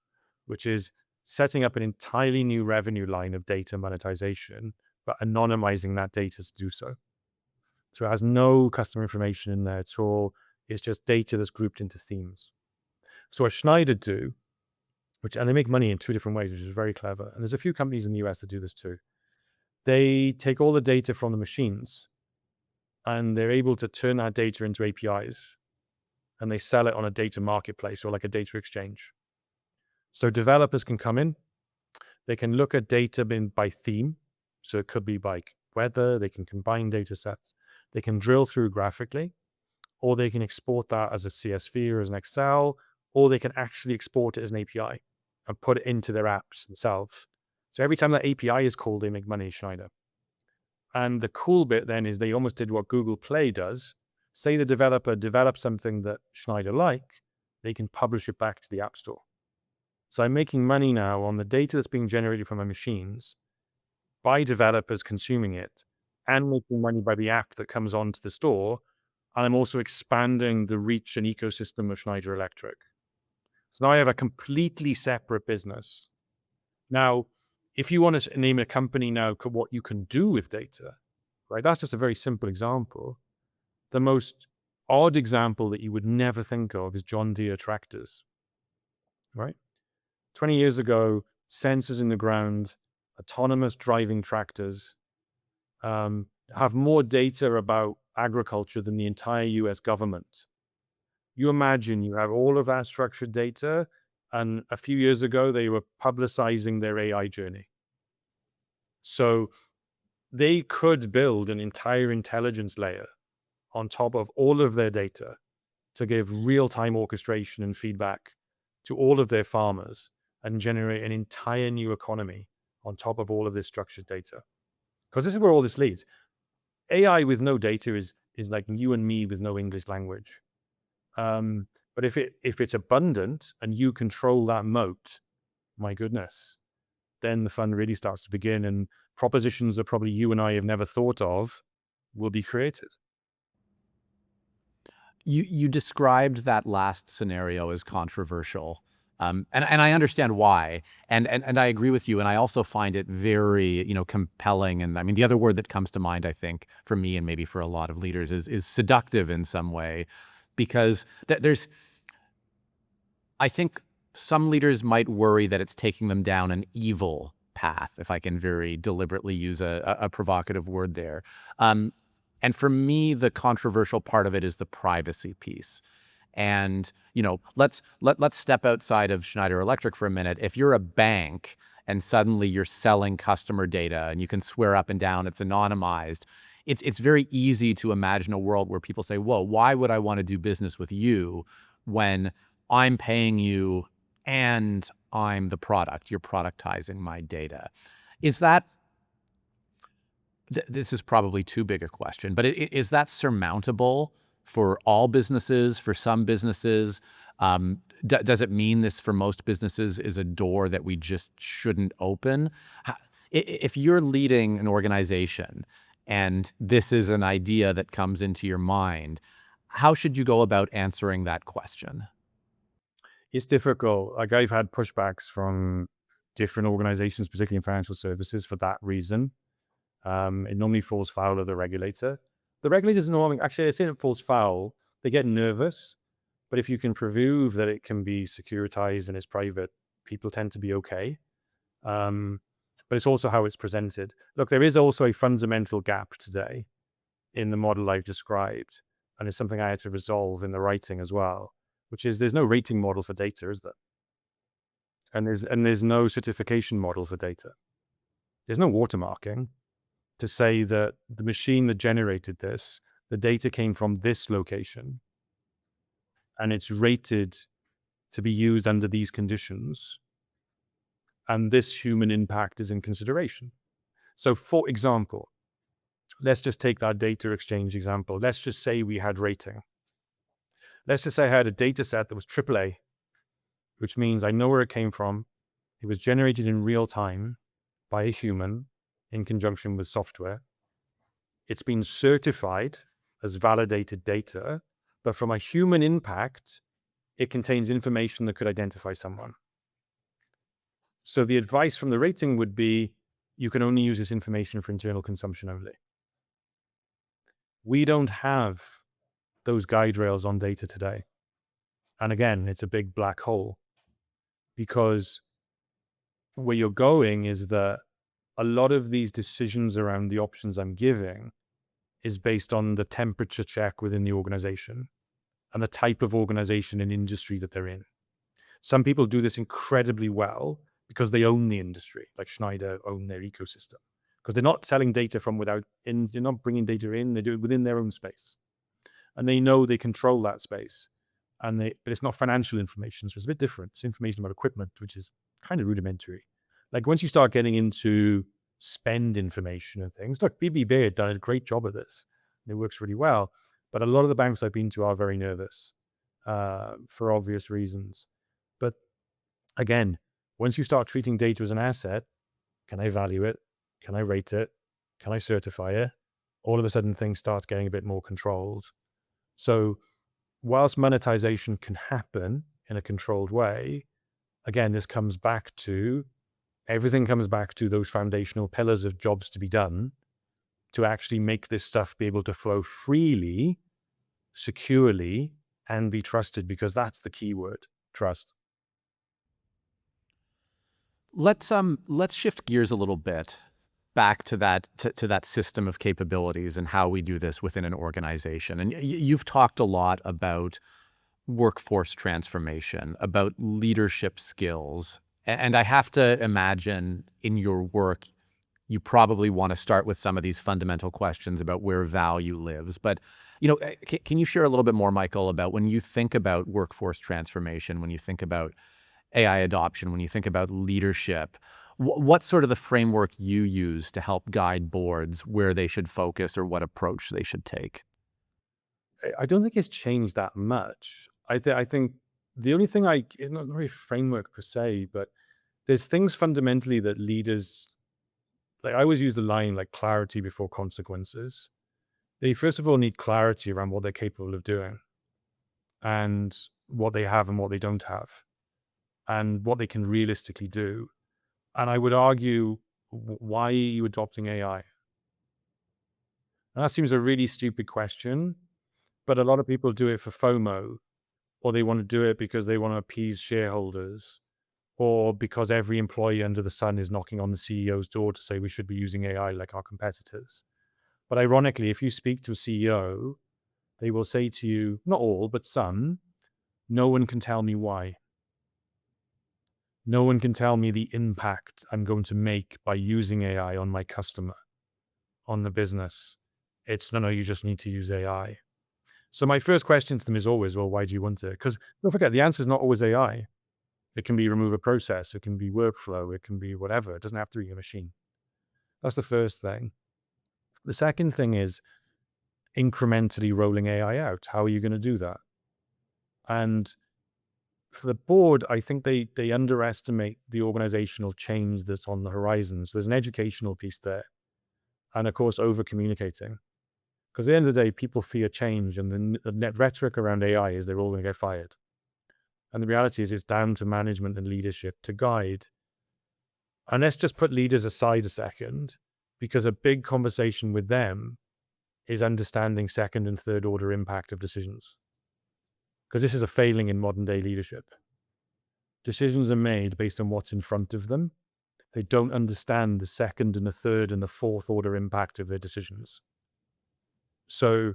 which is setting up an entirely new revenue line of data monetization, but anonymizing that data to do so. So it has no customer information in there at all. It's just data that's grouped into themes. So what Schneider do, and they make money in two different ways, which is very clever. And there's a few companies in the US that do this too. They take all the data from the machines and they're able to turn that data into APIs, and they sell it on a data marketplace or like a data exchange. So developers can come in, they can look at data by theme. So it could be by weather, they can combine data sets, they can drill through graphically, or they can export that as a CSV or as an Excel, or they can actually export it as an API and put it into their apps themselves. So every time that API is called, they make money, Schneider. And the cool bit then is they almost did what Google Play does. Say the developer develops something that Schneider like, they can publish it back to the App Store. So I'm making money now on the data that's being generated from my machines by developers consuming it, and making money by the app that comes onto the store. And I'm also expanding the reach and ecosystem of Schneider Electric. So now I have a completely separate business. Now, if you want to name a company now, what you can do with data, right? That's just a very simple example. The most odd example that you would never think of is John Deere tractors, right? 20 years ago, sensors in the ground, autonomous driving tractors, have more data about agriculture than the entire US government. You imagine you have all of that structured data, and a few years ago, they were publicizing their AI journey. So they could build an entire intelligence layer on top of all of their data to give real-time orchestration and feedback to all of their farmers and generate an entire new economy on top of all of this structured data. Because this is where all this leads. AI with no data is like you and me with no English language. But if it's abundant and you control that moat, my goodness, then the fun really starts to begin, and propositions that probably you and I have never thought of will be created.
You described that last scenario as controversial, and I understand why, and I agree with you, and I also find it very, compelling. And I mean, the other word that comes to mind, I think, for me and maybe for a lot of leaders, is seductive in some way, because there's, I think, some leaders might worry that it's taking them down an evil path, if I can very deliberately use a provocative word there. And for me, the controversial part of it is the privacy piece. And, let's step outside of Schneider Electric for a minute. If you're a bank and suddenly you're selling customer data and you can swear up and down it's anonymized, it's very easy to imagine a world where people say, whoa, why would I want to do business with you when I'm paying you and I'm the product? You're productizing my data. Is that this is probably too big a question, but is that surmountable for all businesses, for some businesses? Does it mean this for most businesses is a door that we just shouldn't open? If you're leading an organization and this is an idea that comes into your mind, how should you go about answering that question?
It's difficult. Like, I've had pushbacks from different organizations, particularly in financial services, for that reason. It normally falls foul of the regulator. The regulators normally, actually, I say it falls foul. They get nervous, but if you can prove that it can be securitized and it's private, people tend to be okay. But it's also how it's presented. Look, there is also a fundamental gap today in the model I've described, and it's something I had to resolve in the writing as well, which is there's no rating model for data, is there? And there's no certification model for data. There's no watermarking to say that the machine that generated this, the data came from this location, and it's rated to be used under these conditions, and this human impact is in consideration. So, for example, let's just take that data exchange example. Let's just say we had rating. Let's just say I had a data set that was AAA, which means I know where it came from. It was generated in real time by a human in conjunction with software. It's been certified as validated data, but from a human impact, it contains information that could identify someone. So the advice from the rating would be, you can only use this information for internal consumption only. We don't have those guide rails on data today. And again, it's a big black hole, because where you're going is that a lot of these decisions around the options I'm giving is based on the temperature check within the organization and the type of organization and industry that they're in. Some people do this incredibly well because they own the industry, like Schneider own their ecosystem, because they're not selling data from without, they're not bringing data in, they do it within their own space. And they know they control that space. But it's not financial information, so it's a bit different. It's information about equipment, which is kind of rudimentary. Like, once you start getting into spend information and things. Look, BB done a great job of this. And it works really well. But a lot of the banks I've been to are very nervous for obvious reasons. But again, once you start treating data as an asset, can I value it? Can I rate it? Can I certify it? All of a sudden, things start getting a bit more controlled. So, whilst monetization can happen in a controlled way, again, this comes back to everything comes back to those foundational pillars of jobs to be done to actually make this stuff be able to flow freely, securely, and be trusted, because that's the key word, trust.
Let's shift gears a little bit back to that system of capabilities and how we do this within an organization. And you've talked a lot about workforce transformation, about leadership skills. And I have to imagine in your work, you probably want to start with some of these fundamental questions about where value lives. But, can you share a little bit more, Michael, about when you think about workforce transformation, when you think about AI adoption, when you think about leadership, what's sort of the framework you use to help guide boards where they should focus or what approach they should take?
I don't think it's changed that much. I think the only thing it's not really a framework per se, but there's things fundamentally that leaders, like I always use the line like clarity before consequences. They first of all need clarity around what they're capable of doing and what they have and what they don't have and what they can realistically do. And I would argue, why are you adopting AI? And that seems a really stupid question, but a lot of people do it for FOMO, or they want to do it because they want to appease shareholders, or because every employee under the sun is knocking on the CEO's door to say we should be using AI like our competitors. But ironically, if you speak to a CEO, they will say to you, not all, but some, no one can tell me why. No one can tell me the impact I'm going to make by using AI on my customer, on the business. It's no, you just need to use AI. So my first question to them is always, well, why do you want it? Because don't forget, the answer is not always AI. It can be remove a process. It can be workflow. It can be whatever. It doesn't have to be a machine. That's the first thing. The second thing is incrementally rolling AI out. How are you going to do that? And for the board, I think they underestimate the organizational change that's on the horizon. So there's an educational piece there. And of course, over communicating. Because at the end of the day, people fear change, and the net rhetoric around AI is they're all going to get fired. And the reality is it's down to management and leadership to guide. And let's just put leaders aside a second, because a big conversation with them is understanding second and third order impact of decisions. Because this is a failing in modern day leadership. Decisions are made based on what's in front of them. They don't understand the second and the third and the fourth order impact of their decisions. So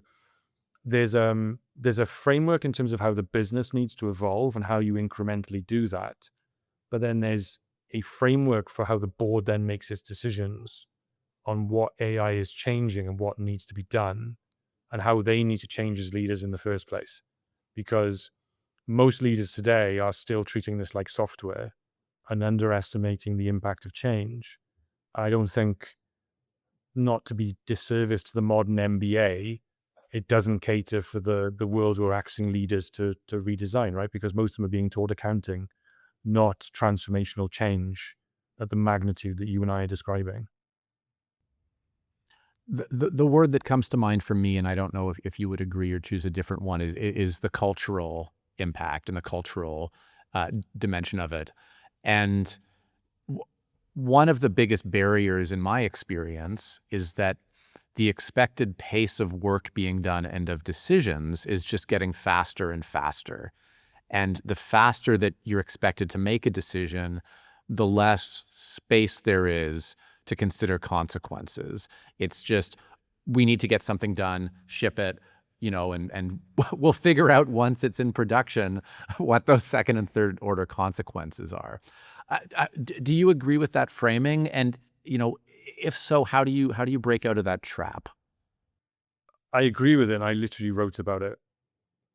there's a framework in terms of how the business needs to evolve and how you incrementally do that. But then there's a framework for how the board then makes its decisions on what AI is changing and what needs to be done and how they need to change as leaders in the first place. Because most leaders today are still treating this like software and underestimating the impact of change. I don't think, not to be disservice to the modern MBA, it doesn't cater for the world we're asking leaders to redesign, right? Because most of them are being taught accounting, not transformational change at the magnitude that you and I are describing.
The word that comes to mind for me, and I don't know if you would agree or choose a different one, is the cultural impact and the cultural dimension of it. And w- one of the biggest barriers in my experience is that the expected pace of work being done and of decisions is just getting faster and faster. And the faster that you're expected to make a decision, the less space there is to consider consequences. It's just, we need to get something done, ship it, and we'll figure out once it's in production what those second and third order consequences are. Do you agree with that framing? And, if so, how do you break out of that trap?
I agree with it. And I literally wrote about it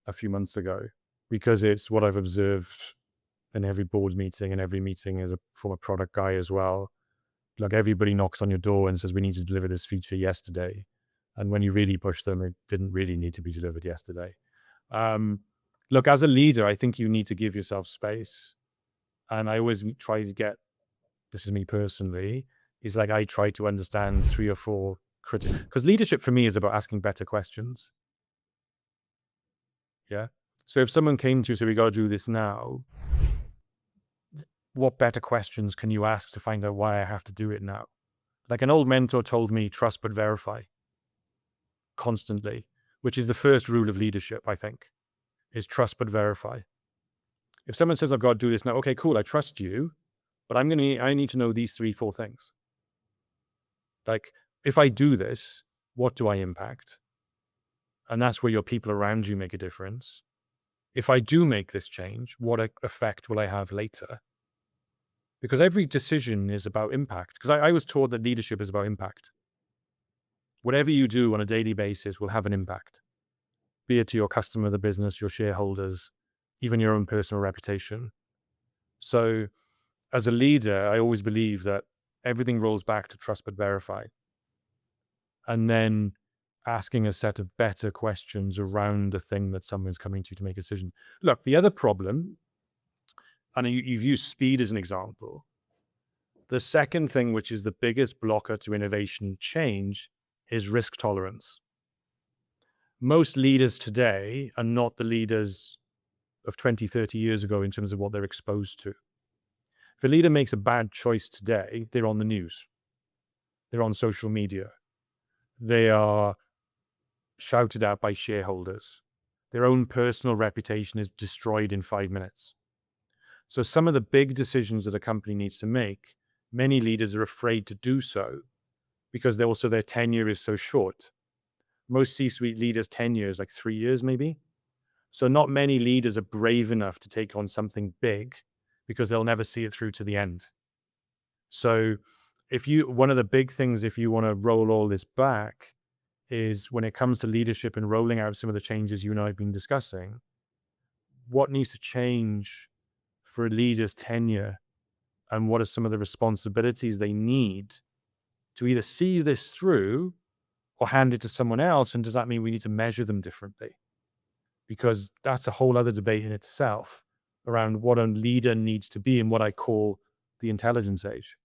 a few months ago because it's what I've observed in every board meeting and every meeting from a product guy as well. Like everybody knocks on your door and says, we need to deliver this feature yesterday. And when you really push them, it didn't really need to be delivered yesterday. Um, Look, as a leader, I think you need to give yourself space. And I always try to get, this is me personally, is like I try to understand 3 or 4 critical, because leadership for me is about asking better questions. Yeah. So if someone came to you and said, we got to do this now, what better questions can you ask to find out why I have to do it now? Like an old mentor told me, trust but verify constantly, which is the first rule of leadership, I think, is trust but verify. If someone says, I've got to do this now, okay, cool, I trust you, but I need to know these 3, 4 things. Like, if I do this, what do I impact? And that's where your people around you make a difference. If I do make this change, what effect will I have later? Because every decision is about impact. Because I was taught that leadership is about impact. Whatever you do on a daily basis will have an impact, be it to your customer, the business, your shareholders, even your own personal reputation. So as a leader, I always believe that everything rolls back to trust but verify. And then asking a set of better questions around the thing that someone's coming to make a decision. Look, the other problem, and you've used speed as an example. The second thing, which is the biggest blocker to innovation change, is risk tolerance. Most leaders today are not the leaders of 20, 30 years ago in terms of what they're exposed to. If a leader makes a bad choice today, they're on the news. They're on social media. They are shouted at by shareholders. Their own personal reputation is destroyed in 5 minutes. So some of the big decisions that a company needs to make, many leaders are afraid to do so because their tenure is so short. Most C-suite leaders' tenure is like 3 years maybe. So not many leaders are brave enough to take on something big because they'll never see it through to the end. So one of the big things, if you want to roll all this back, is when it comes to leadership and rolling out some of the changes you and I have been discussing, what needs to change for a leader's tenure and what are some of the responsibilities they need to either see this through or hand it to someone else? And does that mean we need to measure them differently? Because that's a whole other debate in itself around what a leader needs to be in what I call the intelligence age.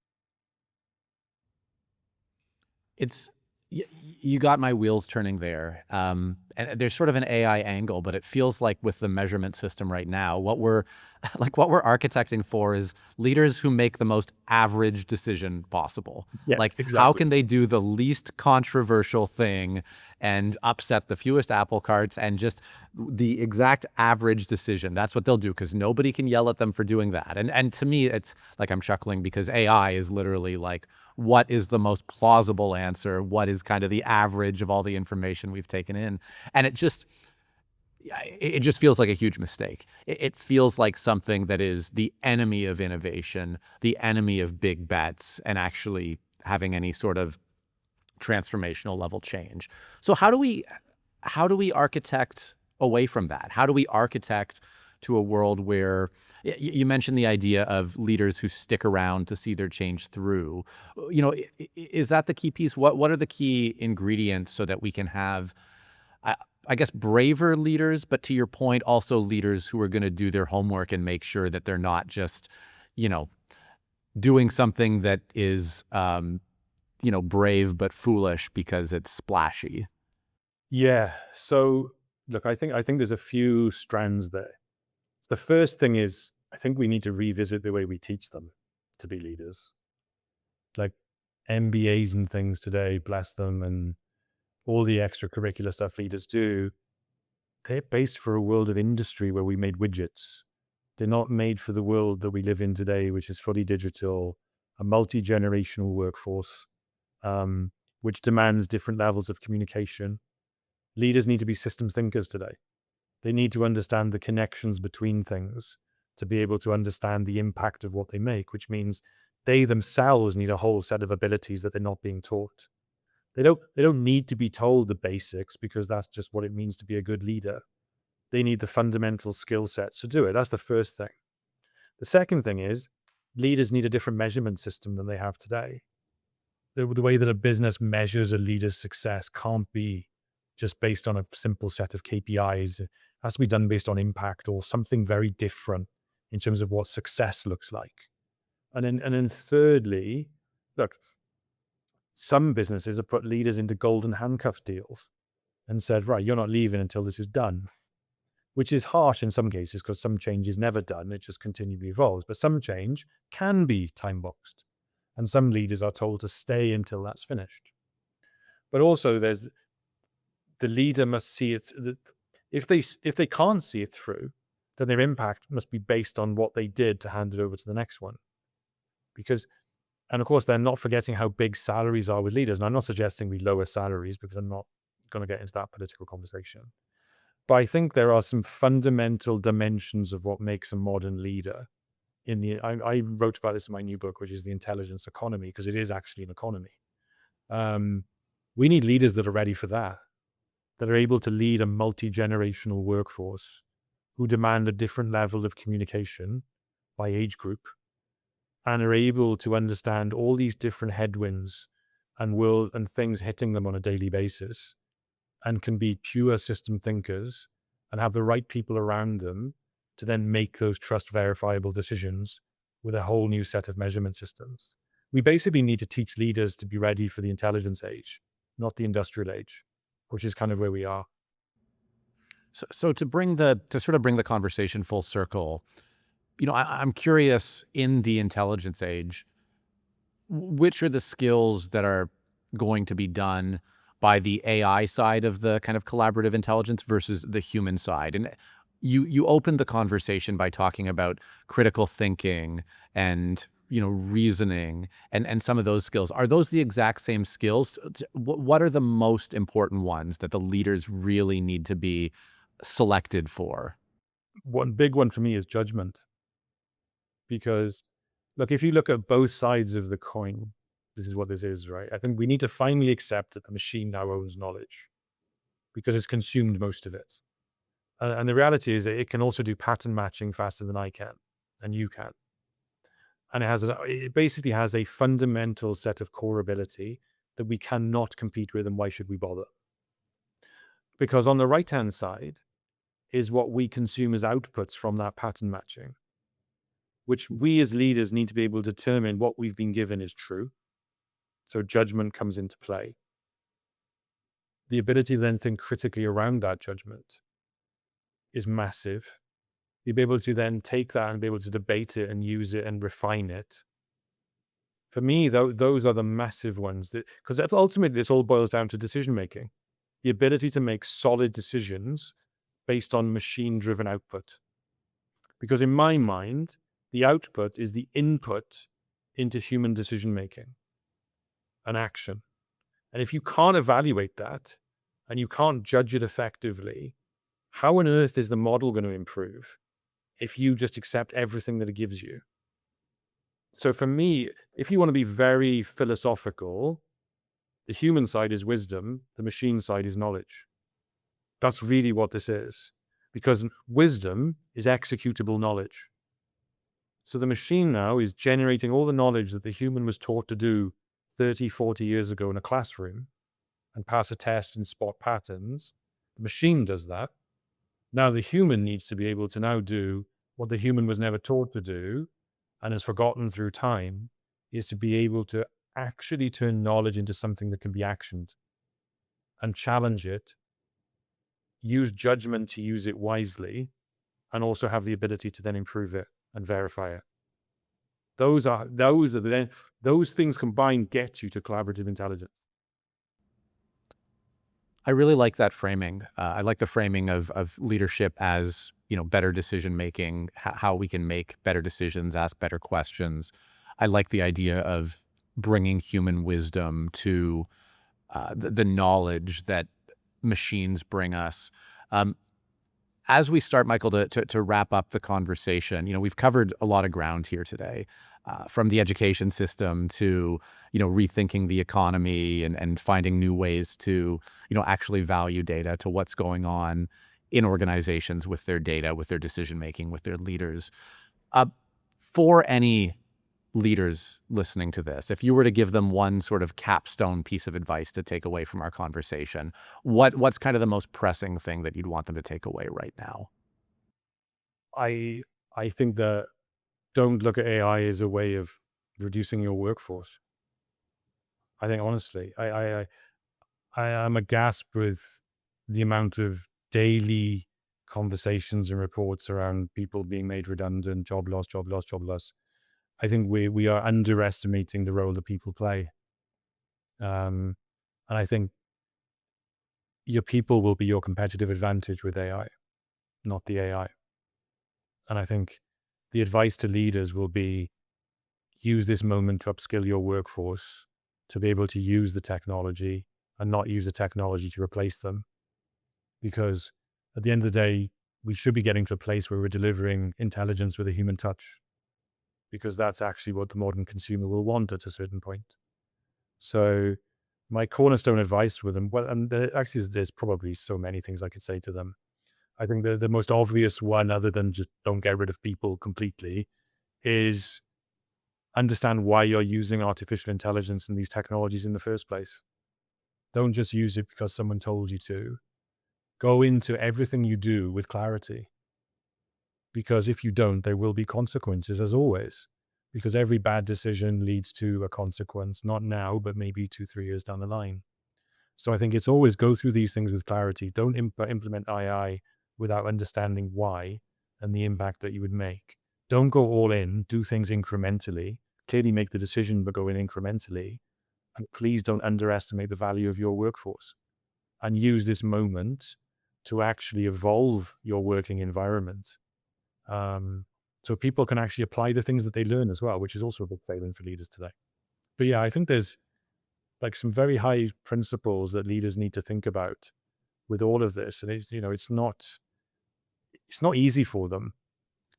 It's you got my wheels turning there. And there's sort of an AI angle, but it feels like with the measurement system right now, what we're architecting for is leaders who make the most average decision possible.
Yeah,
Like, how
exactly.
can they do the least controversial thing and upset the fewest apple carts and just the exact average decision? That's what they'll do because nobody can yell at them for doing that. And to me, it's like I'm chuckling because AI is literally like, what is the most plausible answer? What is kind of the average of all the information we've taken in? And it just feels like a huge mistake. It feels like something that is the enemy of innovation, the enemy of big bets, and actually having any sort of transformational level change. So how do we architect away from that? How do we architect to a world where you mentioned the idea of leaders who stick around to see their change through? Is that the key piece? What are the key ingredients so that we can have, I guess, braver leaders, but to your point, also leaders who are going to do their homework and make sure that they're not just, doing something that is, brave but foolish because it's splashy.
Yeah. So look, I think there's a few strands there. The first thing is I think we need to revisit the way we teach them to be leaders. Like MBAs and things today, bless them, and all the extracurricular stuff leaders do, they're based for a world of industry where we made widgets. They're not made for the world that we live in today, which is fully digital, a multi-generational workforce, um, which demands different levels of communication. Leaders need to be system thinkers today. They need to understand the connections between things to be able to understand the impact of what they make, which means they themselves need a whole set of abilities that they're not being taught. They don't need to be told the basics because that's just what it means to be a good leader. They need the fundamental skill sets to do it. That's the first thing. The second thing is leaders need a different measurement system than they have today. the way that a business measures a leader's success can't be just based on a simple set of KPIs. It has to be done based on impact or something very different in terms of what success looks like. And then thirdly, look, some businesses have put leaders into golden handcuff deals and said, right, you're not leaving until this is done, which is harsh in some cases because some change is never done. It just continually evolves. But some change can be time boxed. And some leaders are told to stay until that's finished. But also there's the leader must see it. If they can't see it through, then their impact must be based on what they did to hand it over to the next one. Because, and of course, they're not forgetting how big salaries are with leaders. And I'm not suggesting we lower salaries because I'm not going to get into that political conversation. But I think there are some fundamental dimensions of what makes a modern leader. I wrote about this in my new book, which is The Intelligence Economy, because it is actually an economy. We need leaders that are ready for that are able to lead a multi-generational workforce who demand a different level of communication by age group and are able to understand all these different headwinds and world and things hitting them on a daily basis and can be pure system thinkers and have the right people around them to then make those trust verifiable decisions with a whole new set of measurement systems. We basically need to teach leaders to be ready for the intelligence age, not the industrial age, which is kind of where we are.
So to sort of bring the conversation full circle, I'm curious, in the intelligence age, which are the skills that are going to be done by the AI side of the kind of collaborative intelligence versus the human side? And you opened the conversation by talking about critical thinking and reasoning and some of those skills. Are those the exact same skills? What are the most important ones that the leaders really need to be selected for?
One big one for me is judgment. Because, look, if you look at both sides of the coin, this is what this is, right? I think we need to finally accept that the machine now owns knowledge because it's consumed most of it. And the reality is that it can also do pattern matching faster than I can and you can. And it basically has a fundamental set of core ability that we cannot compete with, and why should we bother? Because on the right-hand side is what we consume as outputs from that pattern matching, which we as leaders need to be able to determine what we've been given is true. So judgment comes into play. The ability to then think critically around that judgment is massive. You'll be able to then take that and be able to debate it and use it and refine it. For me, those are the massive ones, because ultimately this all boils down to decision making. The ability to make solid decisions based on machine-driven output. Because in my mind, the output is the input into human decision making and action. And if you can't evaluate that and you can't judge it effectively, how on earth is the model going to improve if you just accept everything that it gives you? So for me, if you want to be very philosophical, the human side is wisdom, the machine side is knowledge. That's really what this is, because wisdom is executable knowledge. So the machine now is generating all the knowledge that the human was taught to do 30, 40 years ago in a classroom and pass a test and spot patterns. The machine does that. Now the human needs to be able to now do what the human was never taught to do and has forgotten through time, is to be able to actually turn knowledge into something that can be actioned and challenge it, use judgment to use it wisely, and also have the ability to then improve it and verify it. Those things combined get you to collaborative intelligence.
I really like that framing. I like the framing of leadership as, better decision making, how we can make better decisions, ask better questions. I like the idea of bringing human wisdom to the knowledge that machines bring us. As we start, Michael, to wrap up the conversation, we've covered a lot of ground here today, from the education system to, rethinking the economy and finding new ways to, actually value data, to what's going on in organizations with their data, with their decision making, with their leaders. For any leaders listening to this, if you were to give them one sort of capstone piece of advice to take away from our conversation, what's kind of the most pressing thing that you'd want them to take away right now?
I I think that don't look at AI as a way of reducing your workforce. I think honestly, I am aghast with the amount of daily conversations and reports around people being made redundant, job loss, job loss, job loss. I think we are underestimating the role that people play. And I think your people will be your competitive advantage with AI, not the AI. And I think the advice to leaders will be use this moment to upskill your workforce to be able to use the technology and not use the technology to replace them. Because at the end of the day, we should be getting to a place where we're delivering intelligence with a human touch, because that's actually what the modern consumer will want at a certain point. So my cornerstone advice with them, well, and actually there's probably so many things I could say to them. I think the most obvious one, other than just don't get rid of people completely, is understand why you're using artificial intelligence and these technologies in the first place. Don't just use it because someone told you to. Go into everything you do with clarity, because if you don't, there will be consequences as always, because every bad decision leads to a consequence, not now, but maybe 2, 3 years down the line. So I think it's always go through these things with clarity. Don't implement AI without understanding why and the impact that you would make. Don't go all in, do things incrementally. Clearly make the decision, but go in incrementally. And please don't underestimate the value of your workforce, and use this moment to actually evolve your working environment. So people can actually apply the things that they learn as well, which is also a big failing for leaders today. But yeah, I think there's like some very high principles that leaders need to think about with all of this. And it's not easy for them,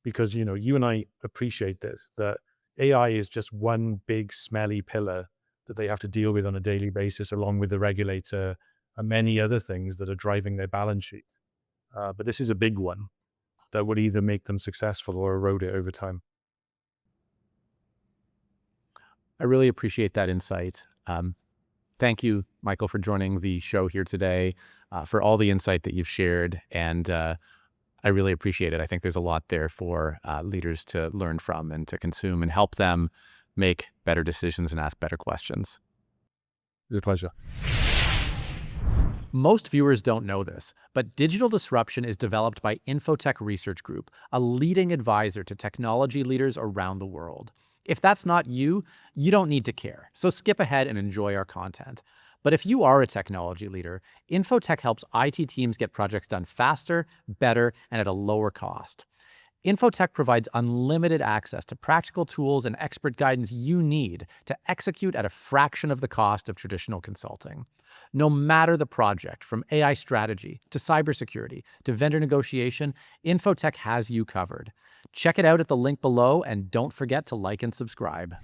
because, you and I appreciate this, that AI is just one big smelly pillar that they have to deal with on a daily basis, along with the regulator and many other things that are driving their balance sheet. But this is a big one that would either make them successful or erode it over time.
I really appreciate that insight. Thank you, Michael, for joining the show here today, for all the insight that you've shared. And I really appreciate it. I think there's a lot there for leaders to learn from and to consume and help them make better decisions and ask better questions.
It's a pleasure.
Most viewers don't know this, but Digital Disruption is developed by Infotech Research Group, a leading advisor to technology leaders around the world. If that's not you, you don't need to care. So skip ahead and enjoy our content. But if you are a technology leader, Infotech helps IT teams get projects done faster, better, and at a lower cost. Infotech provides unlimited access to practical tools and expert guidance you need to execute at a fraction of the cost of traditional consulting. No matter the project, from AI strategy to cybersecurity to vendor negotiation, Infotech has you covered. Check it out at the link below, and don't forget to like and subscribe.